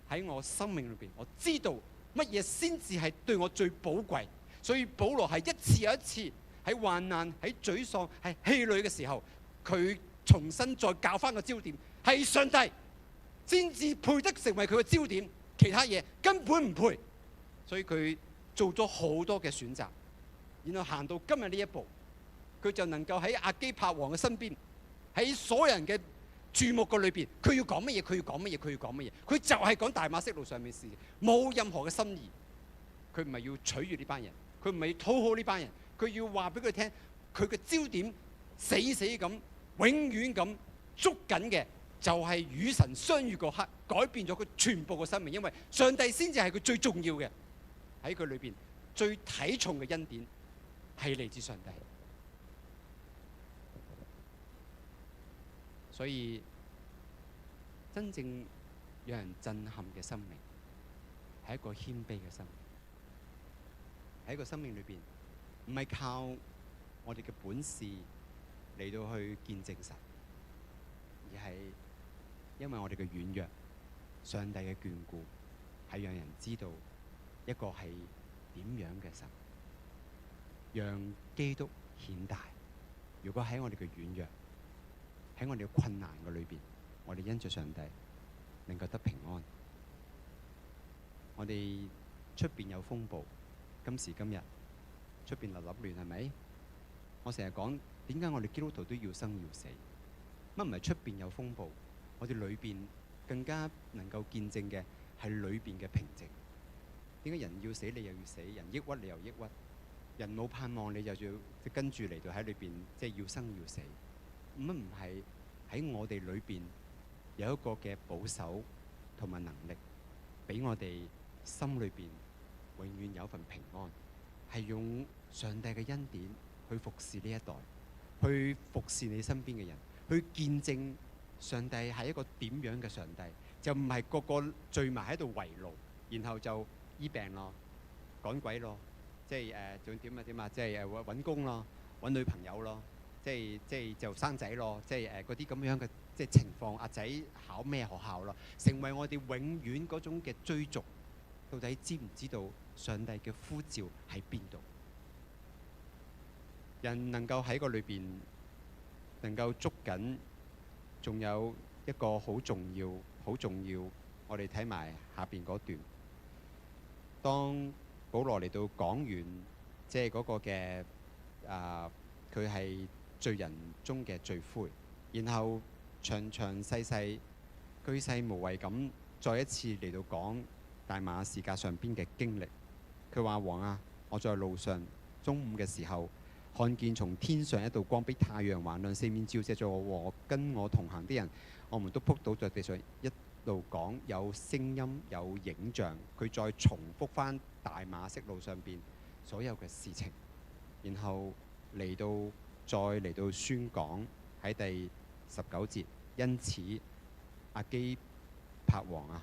喺我生命裏邊，我知道乜嘢先至係對我最寶貴。所以保羅係一次又一次喺患難、喺沮喪、喺氣餒嘅時候，佢重新再校翻個焦點。係上帝先至配得成為佢嘅焦點，其他嘢根本唔配。所以佢做咗好多嘅選擇，然後行到今日呢一步，佢就能夠喺亞基帕王嘅身邊，喺所有人嘅注目嘅裏邊，佢要講乜嘢，佢要講乜嘢，佢要講乜嘢，佢就係講大馬色路上面事，冇任何嘅心意。佢唔係要取悅呢班人，佢唔係要討好呢班人，佢要話俾佢聽，佢嘅焦點死咁，永遠咁捉緊嘅，就係與神相遇嗰刻，改變咗佢全部嘅生命。因為上帝先至係佢最重要嘅，喺佢裏邊最睇重嘅恩典係嚟自上帝。所以真正讓人震撼嘅生命係一個謙卑嘅生命，喺一個生命裏邊唔係靠我哋嘅本事嚟到去見證神，而係因為我哋嘅軟弱，上帝嘅眷顧係讓人知道一個係點樣嘅神，讓基督顯大。如果喺我哋嘅軟弱，喺我哋嘅困難嘅裏邊，我哋因着上帝能夠得平安。我哋出邊有風暴，今時今日出邊立立亂，係咪？我成日講，點解我哋基督徒都要生要死？乜唔係出邊有風暴，我哋裏邊更加能夠見證嘅係裏邊嘅平靜。點解人要死你又要死，人抑鬱你又抑鬱，人冇盼望你就要跟住嚟到喺裏邊，即係要生要死？乜唔係喺我哋裏邊有一個嘅保守同埋能力，俾我哋心裏邊永遠有一份平安，係用上帝嘅恩典去服侍呢一代，去服侍你身邊嘅人，去見證上帝係一個點樣嘅上帝，就唔係個個聚埋喺度圍爐，然後就醫病咯、趕鬼咯，即係仲點啊，即係揾工咯、揾女朋友咯。即係就生仔咯，即係嗰啲咁樣嘅即係情況。阿仔考咩學校咯？成為我哋永遠嗰種嘅追逐。到底知唔知道上帝嘅呼召喺邊度？人能夠喺個裏邊能夠捉緊，仲有一個好重要、好重要。我哋睇埋下邊嗰段，當保羅嚟到講完，即係嗰個嘅佢係罪人中嘅罪魁，然後詳詳細細、巨細無遺咁再一次嚟到講大馬士革上邊嘅經歷。佢話：王啊，我在路上中午嘅時候，看見從天上一道光，比太陽還亮，四面照射着我和跟我同行的人，我們都仆倒在地上。一路講有聲音有影像，佢再重複翻大馬色路上邊所有嘅事情，然後再嚟到宣講喺第19節。因此亞基帕王啊，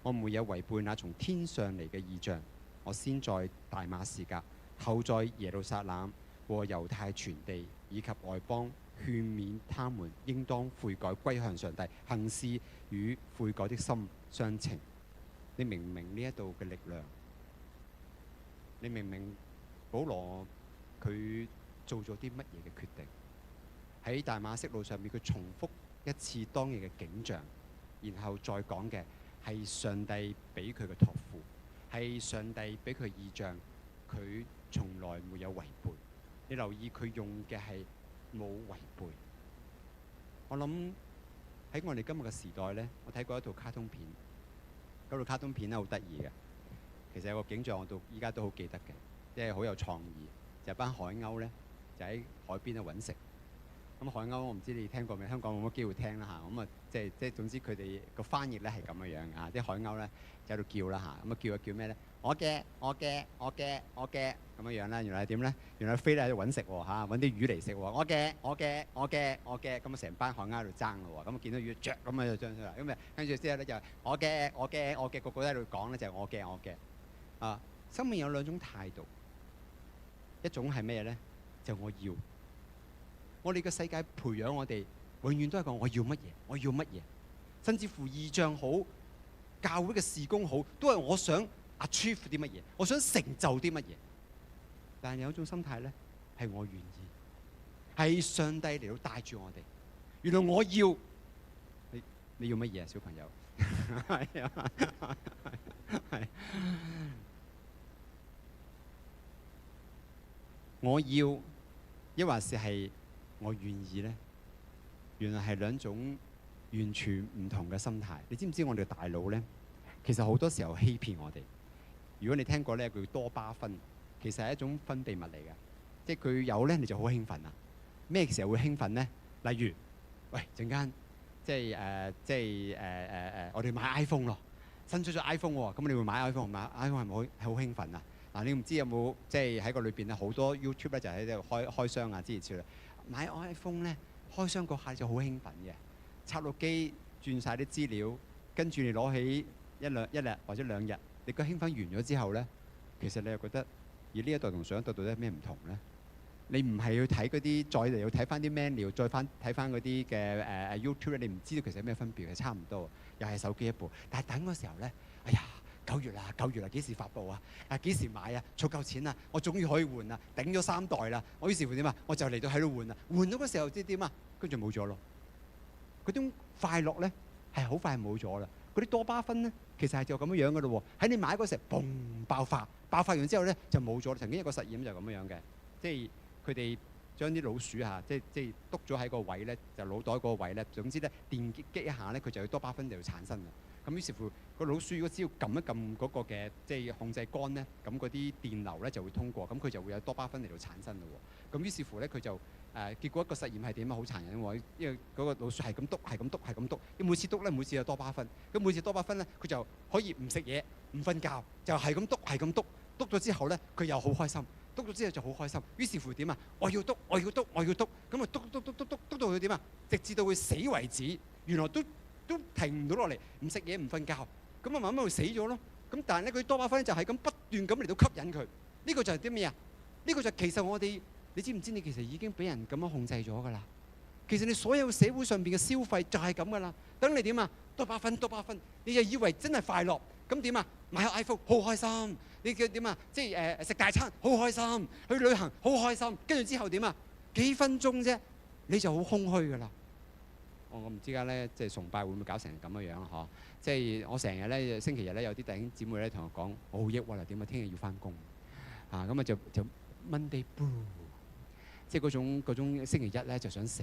我沒有違背那從天上嚟嘅異象。我先在大馬士革，後在耶路撒冷和猶太全地以及外邦，勸勉他們應當悔改歸向上帝，行事與悔改的心相稱。你明唔明呢一度嘅力量？你明明保羅佢做咗啲乜嘢嘅決定？喺大馬色路上面，佢重複一次當日嘅景象，然後再講嘅係上帝俾佢嘅託付，係上帝俾佢嘅異象，佢從來沒有違背。你留意佢用嘅係冇違背。我諗喺我哋今日嘅時代呢，我睇過一套卡通片，嗰套卡通片咧好得意嘅。其實有個景象我到依家都好記得嘅，即係好有創意。就係班海鷗呢，就喺海邊度揾食。咁海鷗我唔知你聽過未？香港冇乜機會聽啦嚇。咁啊，即係總之佢哋個翻譯咧係咁樣樣啊！啲海鷗咧就喺度叫啦嚇。咁啊叫咩咧？我嘅咁樣樣啦。原來係點咧？原來飛咧喺度揾食喎嚇，揾啲魚嚟食喎。我嘅咁啊，成班海鷗喺度爭咯喎。咁啊見到魚雀咁啊就將出嚟。咁啊跟住之後咧就我嘅個個都喺度講咧就係我嘅啊。生命有兩種態度，一種係咩咧？就我要。我哋嘅世界培養我哋，永遠都係講我要乜嘢，甚至乎異象好，教會嘅事工好，都係我想 achieve 啲乜嘢，我想成就啲乜嘢。但係有一種心態咧，係我願意，係上帝嚟到帶住我哋。原來我要你要乜嘢啊，小朋友？係啊，係。我要，抑或係我願意呢？原來係兩種完全唔同嘅心態。你知唔知我哋大腦呢？其實好多時候欺騙我哋。如果你聽過呢，叫多巴胺，其實係一種分泌物嚟嘅，即係佢有呢，你就好興奮啦。咩時候會興奮呢？例如，喂陣間我哋買 iPhone 咯，新出咗 iPhone 喎，咁你會買 iPhone？ 買 iPhone 係咪好興奮啊？嗱，你唔知有冇即係喺個裏邊咧，好多 YouTube 咧就喺度開箱啊之類之類。買 iPhone 咧，開箱嗰下就好興奮嘅，插落機轉晒啲資料，跟住你攞起一日或者2日，你個興奮完咗之後咧，其實你又覺得，而呢一代同上一代到底有咩唔同咧？你唔係去睇嗰啲，再嚟要睇翻啲 menu，再睇翻嗰啲嘅YouTube 咧，你唔知道其實有咩分別，係差唔多，又係手機一部。但係等嗰時候咧，哎呀〜9月啦，幾時發布啊？幾時買啊？儲夠錢啊！我終於可以換啦，頂咗3代啦！我於是乎點啊？我就嚟到喺度換啦，換到嗰時候即係點啊？跟住冇咗咯。嗰種快樂咧係好快冇咗啦。嗰啲多巴胺咧其實係就咁樣樣噶咯喎。喺你買嗰時候，嘣爆發完之後咧就冇咗。曾經有個實驗就咁樣樣嘅，即係佢哋將啲老鼠嚇，即係篤咗喺個位咧，就腦袋嗰個位咧，總之咧電擊一下咧，佢就有多巴胺就產生啦。咁於是乎個老鼠如果只要撳一撳嗰個嘅即係控制杆咧，咁嗰啲電流咧就會通過，咁佢就會有多巴胺嚟到產生咯喎。咁於是乎咧佢就結果一個實驗係點啊？好殘忍喎！因為嗰個老鼠係咁篤，每次篤咧每次有多巴胺，咁每次多巴胺咧佢就可以唔食嘢、唔瞓覺，就係咁篤，篤咗之後咧佢又好開心，篤咗之後就好開心。於是乎點啊？我要篤，咁啊篤到佢點啊？直至到佢死為止。原來都停唔到落嚟，唔食嘢唔瞓覺，咁啊慢慢會死咗咯。咁但係咧佢多巴胺就係咁不斷咁嚟到吸引佢。呢個就係啲咩啊？呢個就其實我哋，你知唔知你其實已經俾人咁樣控制咗㗎啦？其實你所有社會上邊嘅消費就係咁㗎啦。等你點啊？多巴胺，你就以為真係快樂，咁點啊？買個 iPhone 好開心，你叫點啊？即係食大餐好開心，去旅行好開心，跟住之後點啊？幾分鐘啫，你就好空虛㗎啦。我唔知而家咧，即係崇拜會唔會搞成咁樣樣嗬？即係我成日咧，星期日咧有啲弟兄姊妹咧同我講，我好抑鬱啦，點啊？聽日要翻工啊，咁啊就 Monday Blue， 即係嗰種星期一咧就想死，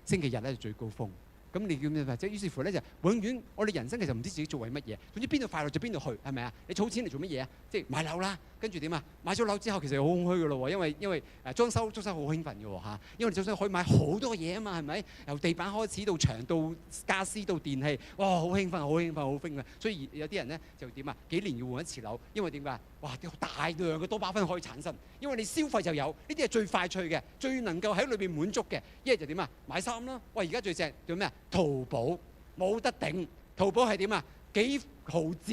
星期日咧就最高峰。咁你叫咩？即係於是乎咧就永遠我哋人生其實唔知自己做為乜嘢，總之邊度快樂就邊度去，係咪啊？你儲錢嚟做乜嘢啊？即係買樓啦，跟住點啊？買咗樓之後其實好空虛㗎咯喎，因為裝修好興奮㗎喎嚇，因為你裝修可以買好多嘢啊嘛，係咪？由地板開始到牆到家私到電器，哇好興奮！所以有啲人咧就點啊？幾年要換一次樓，因為點解？哇！大量嘅多巴胺可以產生，因為你消費就有呢啲係最快脆嘅，最能夠喺裏邊滿足嘅。一係就點啊？買衫啦！喂，而家最正做咩啊？淘寶冇得頂，淘寶係點啊？幾毫子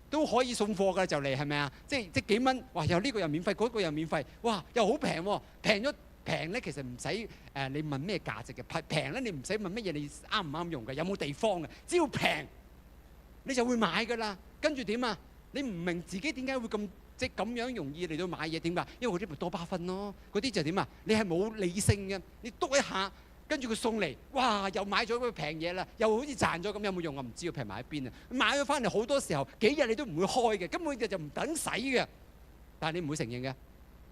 都可以送貨㗎，就嚟係咪啊？即幾蚊，哇！又呢個又免費，嗰個又免費，哇！又好平喎，平咧，其實唔使你問咩價值嘅，平咧你唔使問乜嘢，你啱唔啱用嘅，有冇地方嘅，只要平你就會買㗎啦。跟住點啊？你唔明自己點解會咁即係咁樣容易嚟到買嘢，點解？因為嗰啲咪多巴胺咯，嗰啲就點啊？你係冇理性嘅，你篤一下，跟住佢送嚟，哇！又買咗嗰個平嘢啦，又好似賺咗咁，有冇用啊？唔知要平埋喺邊啊？買咗翻嚟好多時候幾日你都唔會開嘅，根本就唔等使嘅，但係你唔會承認嘅。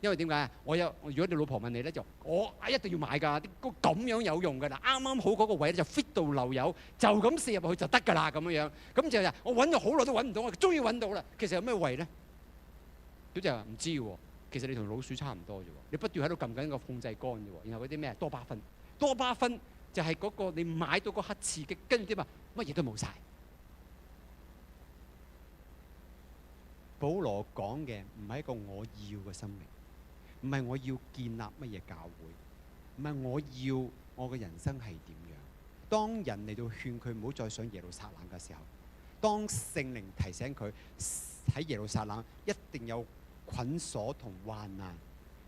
因為點解啊？如果你老婆問你咧，就我一定要買㗎，啲咁樣有用㗎啦，啱啱好嗰個位咧就 fit 到漏油，就咁射入去就得㗎啦咁樣。咁就我揾咗好耐都揾唔到，我終於揾到啦。其實有咩位咧？佢就話唔知喎。其實你同老鼠差唔多啫喎，你不斷喺度撳緊個控制杆啫喎。然後嗰啲咩多巴胺，多巴胺就係嗰個你買到嗰刻刺激，跟住點啊？乜嘢都冇晒。保羅講嘅唔係一個我要嘅生命。唔係我要建立乜嘢教會，唔係我要我嘅人生係點樣。當人嚟到勸佢唔好再上耶路撒冷嘅時候，當聖靈提醒佢喺耶路撒冷一定有捆鎖同患難，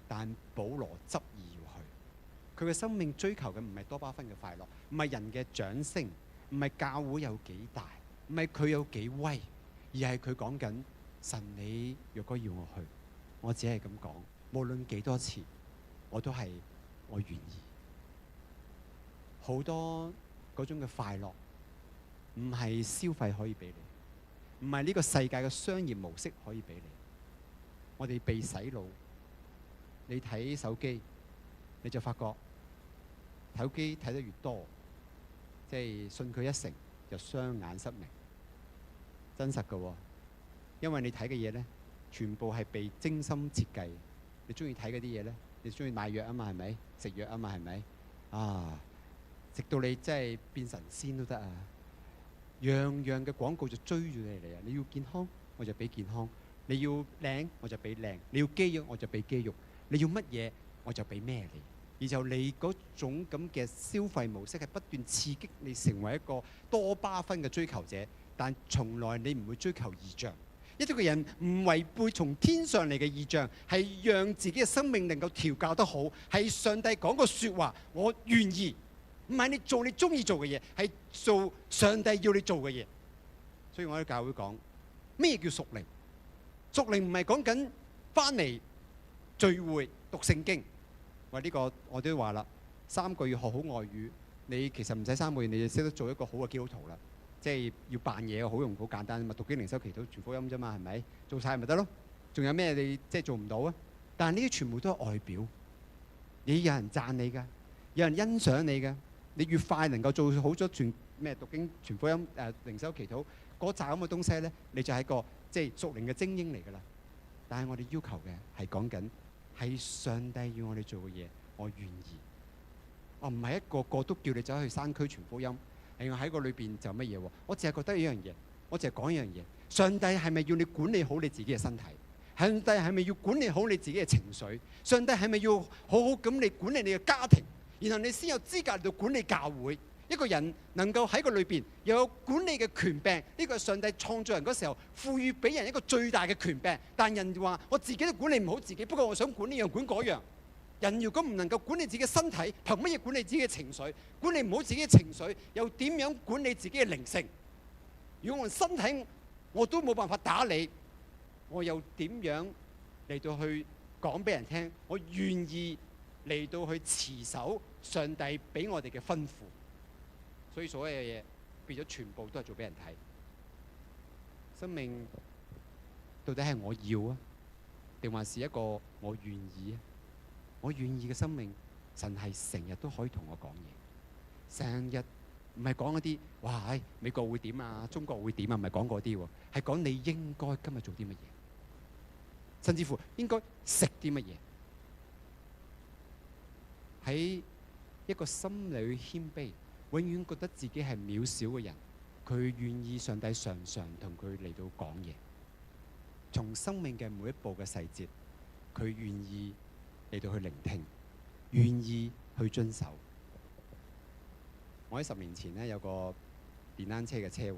但保羅執意要去。佢嘅生命追求嘅唔係多巴胺嘅快樂，唔係人嘅掌聲，唔係教會有幾大，唔係佢有幾威，而係佢講緊神，你若果要我去，我只係咁講。無論幾多次，我都係我願意。好多嗰種嘅快樂，唔係消費可以俾你，唔係呢個世界嘅商業模式可以俾你。我哋被洗腦，你睇手機，你就發覺手機睇得越多，即係信佢一成就雙眼失明，真實㗎喎。因為你睇嘅嘢呢，全部係被精心設計。你中意睇嗰啲嘢咧？你中意買藥啊嘛，係咪？食藥啊嘛，係咪？啊！直到你真係變神仙都得啊！樣樣嘅廣告就追住你嚟啊！你要健康，我就俾健康；你要靚，我就俾靚；你要肌肉，我就俾肌肉；你要乜嘢，我就俾咩你。而就你嗰種咁嘅消費模式係不斷刺激你成為一個多巴胺嘅追求者，但從來你唔會追求異象。一個人唔違背從天上嚟嘅異象，係讓自己嘅生命能夠調教得好，係上帝講個説話，我願意，唔係你做你中意做嘅嘢，係做上帝要你做嘅嘢。所以我喺教會講咩叫屬靈？屬靈唔係講緊翻嚟聚會讀聖經。喂，呢個我都話啦，3個月學好外語，你其實唔使3個月，你就識得做一個好嘅基督徒啦。即係要扮嘢，好容易好簡單，咪讀經靈修祈禱傳福音啫嘛，係咪？做晒咪得咯。仲有咩你即係做唔到啊？但係呢啲全部都係外表，你有人讚你㗎，有人欣賞你㗎。你越快能夠做好咗讀經傳福音靈修祈禱嗰扎咁嘅東西咧，你就係個即係屬靈嘅精英嚟㗎啦。但係我哋要求嘅係講緊係上帝要我哋做嘅嘢，我願意。我唔係一個個都叫你走去山區傳福音。另外喺個裏邊就乜嘢喎？我淨係覺得一樣嘢，我淨係講一樣嘢。上帝係咪要你管理好你自己嘅身體？上帝係咪要管理好你自己嘅情緒？上帝係咪要好好咁你管理你嘅家庭？然後你先有資格嚟到管理教會。一個人能夠喺個裏邊又有管理嘅權柄，呢個係上帝創造人嗰時候賦予俾人一個最大嘅權柄。但人話我自己都管理唔好自己，不過我想管呢樣管嗰樣。人如果唔能夠管理自己嘅身體，憑乜嘢管理自己嘅情緒？管理唔好自己嘅情緒，又點樣管理自己嘅靈性？如果我身體我都冇辦法打理，我又點樣嚟到去講俾人聽？我願意嚟到去持守上帝俾我哋嘅吩咐。所以所有嘅嘢變咗全部都係做俾人睇。生命到底係我要啊，定還是一個我願意啊？我願意嘅生命，神係成日都可以同我講嘢，成日唔係講嗰啲哇，美國會點啊，中國會點啊，唔係講嗰啲喎，係講你應該今日做啲乜嘢，甚至乎應該食啲乜嘢。喺一個心裏謙卑，永遠覺得自己係渺小嘅人，佢願意上帝常常同佢嚟到講嘢，從生命嘅每一步嘅細節，佢願意嚟到去聆聽，願意去遵守。我喺10年前呢，有個電單車嘅車禍，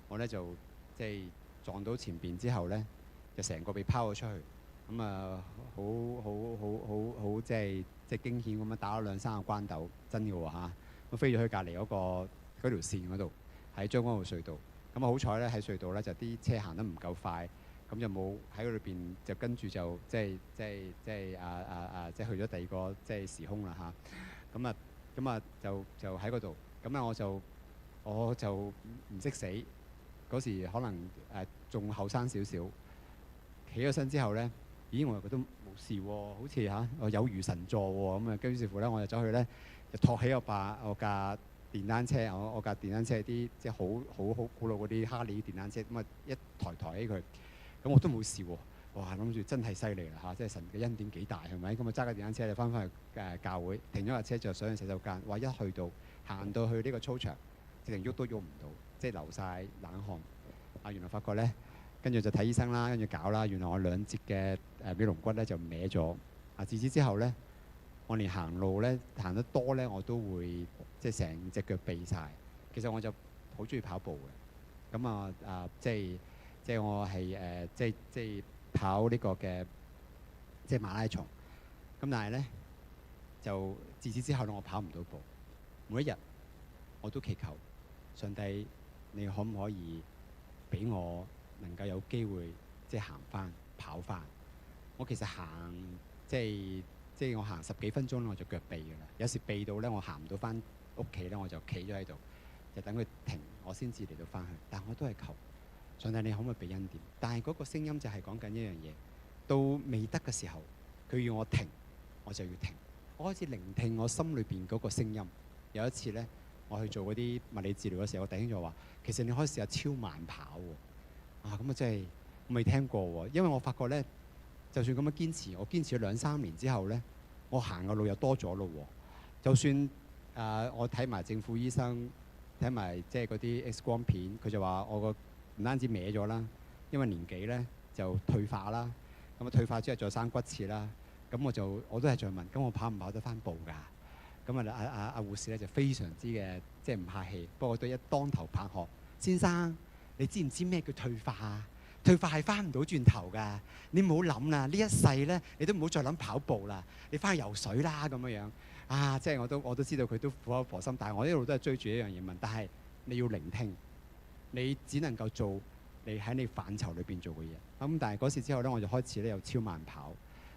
我呢就即係撞到前邊之後呢，就成個被拋咗出去，咁啊好即係驚險咁樣打咗2-3個關鬥，真嘅喎嚇。咁飛咗去隔離嗰條線嗰度，喺將軍澳隧道。咁啊好彩呢，喺隧道呢，就啲車行得唔夠快。咁就冇喺嗰裏邊就跟住就即係即係去咗第二個即係時空啦嚇。咁啊就喺嗰度，咁啊我就唔識死嗰時，可能仲後生少少，起咗身之後咧，咦我又覺得冇事喎，好似我有如神助喎，咁啊跟住是乎咧我就走去咧就托起我架電單車，我架電單車啲即係好古老嗰啲哈利電單車，咁啊一抬起佢，咁我都冇事喎。哇！諗住真係犀利啦嚇，即係神嘅恩典幾大係咪？咁啊揸架電單車就翻去教會，停咗架車就上去洗手間。哇！一去到行到去呢個操場，直情喐都喐唔到，即係流晒冷汗。原來發覺咧，跟住就睇醫生啦，跟住搞啦。原來我兩節嘅尾龍骨咧就歪咗。自此之後咧，我連行路咧行得多咧，我都會即係成隻腳痹晒。其實我就好中意跑步嘅。咁即係我係即係跑呢個嘅即係馬拉松。咁但係咧就自此之後咧，我跑唔到步。每一日我都祈求上帝，你可唔可以俾我能夠有機會即係行翻跑翻？我其實行即係我行10幾分鐘咧，我就腳痹㗎啦。有時痹到咧，我行唔到翻屋企咧，我就企咗喺度，就等佢停，我先至嚟到翻去。但我都係求上帝，你可唔可以俾恩典？但係嗰個聲音就係講緊一樣嘢，到未得嘅時候，佢要我停，我就要停。我開始聆聽我心裏邊嗰個聲音。有一次咧，我去做嗰啲物理治療嘅時候，我弟兄就話：其實你可以試下超慢跑喎。咁啊真係未聽過喎。因為我發覺咧，就算咁樣堅持，我堅持咗2-3年之後咧，我行嘅路又多咗咯喎。就算我睇埋政府醫生，睇埋即係嗰啲 X 光片，佢就話我個唔單止歪咗啦，因為年紀咧就退化啦。咁啊退化之後再生骨刺啦。咁我都係再問：咁我跑唔跑得翻步㗎？咁阿護士咧就非常之嘅即係唔客氣，不過我都一當頭棒喝：先生，你知唔知咩叫退化啊？退化係翻唔到轉頭㗎，你唔好諗啦，呢一世咧你都唔好再諗跑步啦，你翻去游水啦咁樣樣。即係我都知道佢都苦口婆心，但係我一路都係追住一樣嘢問，但係你要聆聽，你只能夠做你喺你範疇裏邊做嘅嘢。但係嗰次之後咧，我就開始咧有超慢跑。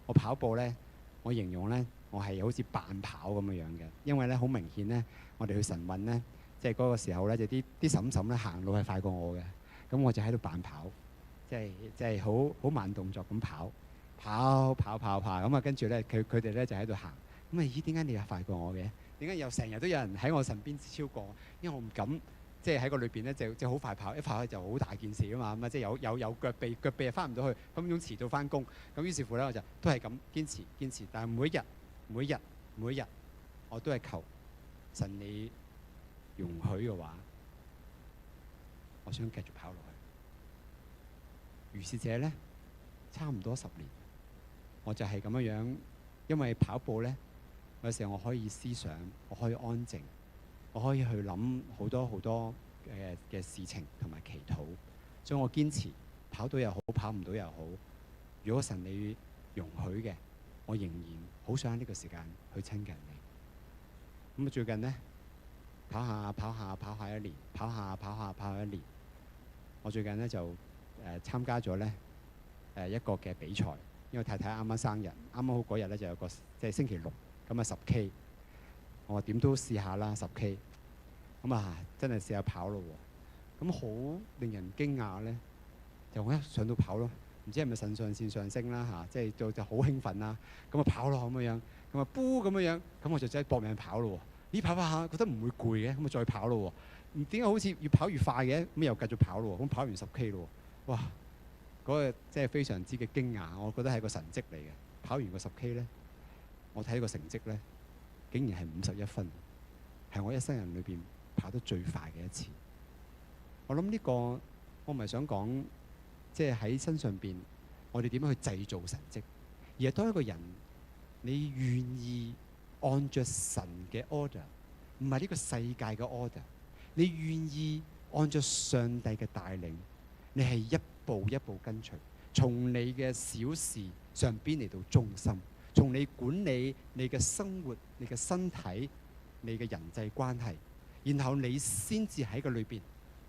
我跑步咧，我形容咧，我係好似扮跑咁樣嘅，因為咧好明顯咧，我哋去晨運咧，即係嗰個時候咧，就啲嬸嬸咧行路係快過我嘅，咁我就喺度扮跑，即係好慢動作咁跑，咁啊跟住咧佢哋咧就喺度行，咁咦點解你又快過我嘅？點解又成日都有人喺我身邊超過？因為我唔敢即係喺個裏邊咧就好快跑，一跑就好大件事啊嘛，咁啊即係有腳臂又翻唔到去，分分鐘遲到翻工，咁於是乎咧我就都係咁堅持，但係每一日我都係求神你容許嘅話，我想繼續跑落去。如是者咧，差唔多10年，我就係咁樣，因為跑步咧，有時候我可以思想，我可以安靜，我可以去諗好多嘅事情同埋祈禱，所以我堅持跑到又好，跑唔到又好。如果神你容許嘅，我仍然好想喺呢個時間去親近你。咁最近呢，跑下一年，跑下一年。我最近呢就參加咗呢一個嘅比賽，因為太太啱啱生日，啱啱好嗰日呢就有個即係星期六，咁啊10K。我話點都試下啦10K。咁真係試下跑咯喎。咁好令人驚訝呢，就我一上到跑咯。唔知係咪腎上腺上升啦即係就好興奮啦，咁啊跑咯咁樣，咁啊咁樣，咁我就真係搏命跑咯喎！咦跑下覺得唔會攰嘅，咁啊再跑咯喎！點解好似越跑越快嘅？咁又繼續跑咯喎！咁跑完10K咯喎！哇！嗰個即係非常之嘅驚訝，我覺得係個神蹟嚟嘅。跑完個10K咧，我睇個成績咧，竟然係51分，係我一生人裏邊跑得最快嘅一次。我諗呢個我唔係想講。即係喺身上邊，我哋點樣去製造神蹟？而係當一個人，你願意按着神嘅 order， 唔係呢個世界嘅 order， 你願意按着上帝嘅帶領，你係一步一步跟隨，從你嘅小事上邊嚟到中心，從你管理你嘅生活、你嘅身體、你嘅人際關係，然後你先至喺個裏邊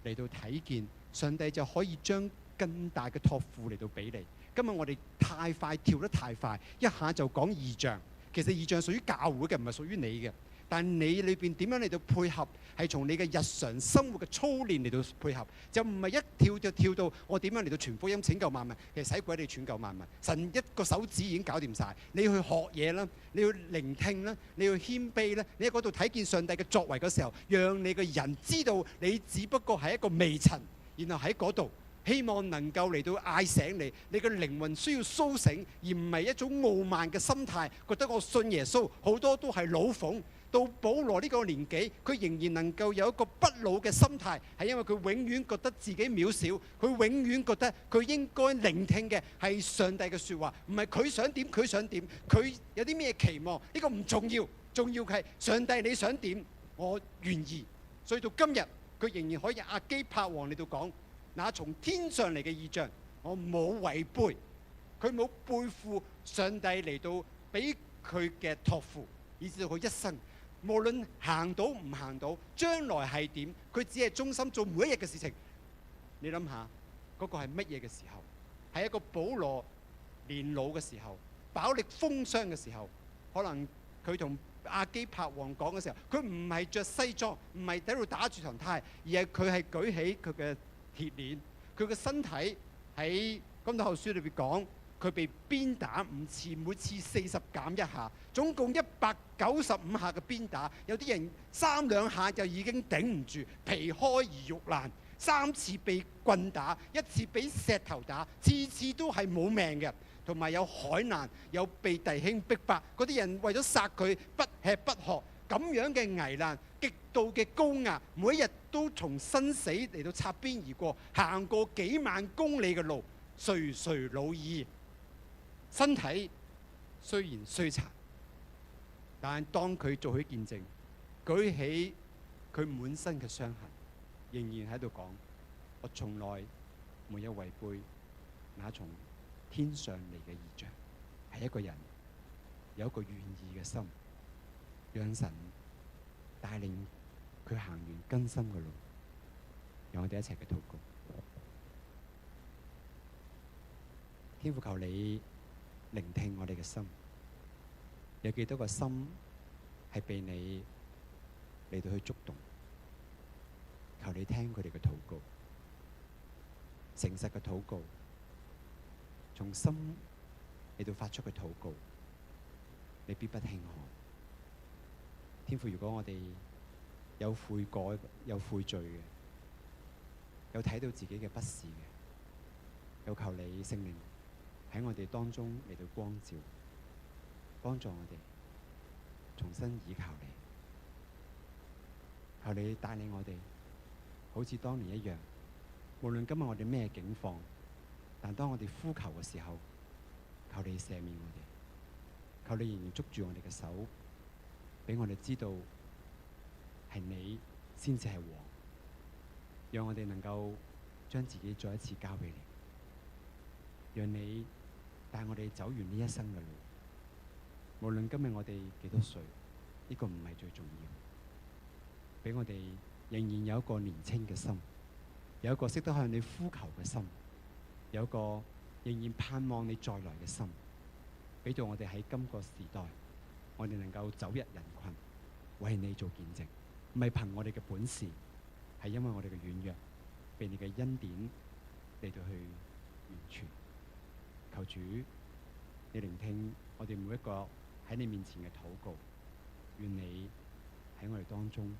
嚟到睇見上帝就可以將更大嘅託付嚟到俾你。今日我哋太快跳得太快，一下就講異象。其實異象屬於教會嘅，唔係屬於你嘅。但你裏邊點樣嚟到配合，係從你嘅日常生活嘅操練嚟到配合，就唔係一跳就跳到我點樣嚟到傳福音拯救萬民。其實使鬼你傳救萬民，神一個手指已經搞掂晒。你要去學嘢啦，你要聆聽啦，你要謙卑啦，你喺嗰度睇見上帝嘅作為嘅時候，讓你嘅人知道你只不過係一個微塵，然後喺嗰度希望能夠嚟到嗌醒你，你嘅靈魂需要甦醒，而唔係一種傲慢嘅心態，覺得我信耶穌好多都係老諷。到保羅呢個年紀，佢仍然能夠有一個不老嘅心態，係因為佢永遠覺得自己渺小，佢永遠覺得佢應該聆聽嘅係上帝嘅説話，唔係佢想點佢想點，佢有啲咩期望，呢個唔重要，重要嘅係上帝你想點，我願意。所以到今日，佢仍然可以亞基帕王嚟到講，那從天上嚟嘅異象，我冇違背，佢冇背負上帝嚟到俾佢嘅託付，以至到佢一生。無論行到唔行到，將來係點，佢只係忠心做每一日嘅事情。你諗下，嗰個係乜嘢嘅時候？係一個保羅年老嘅時候，飽歷風霜嘅時候，可能佢同亞基帕王講嘅時候，佢唔係着西裝，唔係喺度打住長呔，而係佢係舉起佢嘅鐵鏈，佢嘅身體喺哥林多後書裏邊講。佢被鞭打5次，每次40減1下，總共195下嘅鞭打。有啲人3兩下就已經頂唔住，皮開而肉爛。3次被棍打，1次俾石頭打，次次都係冇命嘅。同埋有海難，有被弟兄逼迫，嗰啲人為咗殺佢不吃不喝，咁樣嘅危難，極度嘅高壓，每一日都從生死嚟到擦邊而過，行過幾萬公里嘅路，垂垂老矣。身體雖然衰殘，但當佢做起見證，舉起佢滿身嘅傷痕，仍然喺度講：我從來沒有違背那從天上嚟嘅異象。係一個人有一個願意嘅心，讓神帶領佢行完更深嘅路。讓我哋一齊嘅禱告。天父，求你聆聽我哋嘅心，有幾多個心係被你嚟到去觸動？求你聽佢哋嘅禱告，誠實嘅禱告，從心嚟到發出嘅禱告，你必不輕看。天父，如果我哋有悔改、有悔罪嘅，有睇到自己嘅不是嘅，有求你聖靈喺我哋當中嚟到光照，幫助我哋重新倚靠你。求你帶領我哋，好似當年一樣，無論今日我哋咩境況，但當我哋呼求嘅時候，求你赦免我哋，求你仍然捉住我哋嘅手，俾我哋知道係你先至係王，讓我哋能夠將自己再一次交俾你，讓你帶我哋走完呢一生嘅路。無論今日我哋幾多歲，呢個唔係最重要，俾我哋仍然有一個年輕嘅心，有一個識得向你呼求嘅心，有一個仍然盼望你再來嘅心，俾到我哋喺今個時代，我哋能夠走入人群，為你做見證，唔係憑我哋嘅本事，係因為我哋嘅軟弱，被你嘅恩典嚟到去完全。求主，你聆聽我哋每一個喺你面前嘅禱告，願你喺我哋當中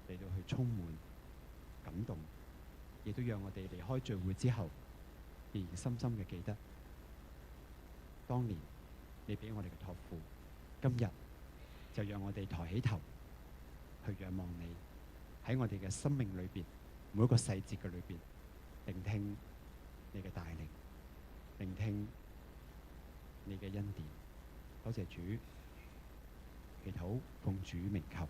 嚟到去充滿感動，亦都讓我哋離開聚會之後，仍然深深嘅記得當年你俾我哋嘅託付。今日就讓我哋抬起頭去仰望你，喺我哋嘅生命裏邊每一個細節嘅裏邊聆聽你嘅帶領，聆聽你嘅恩典。多謝主，祈禱奉主名求。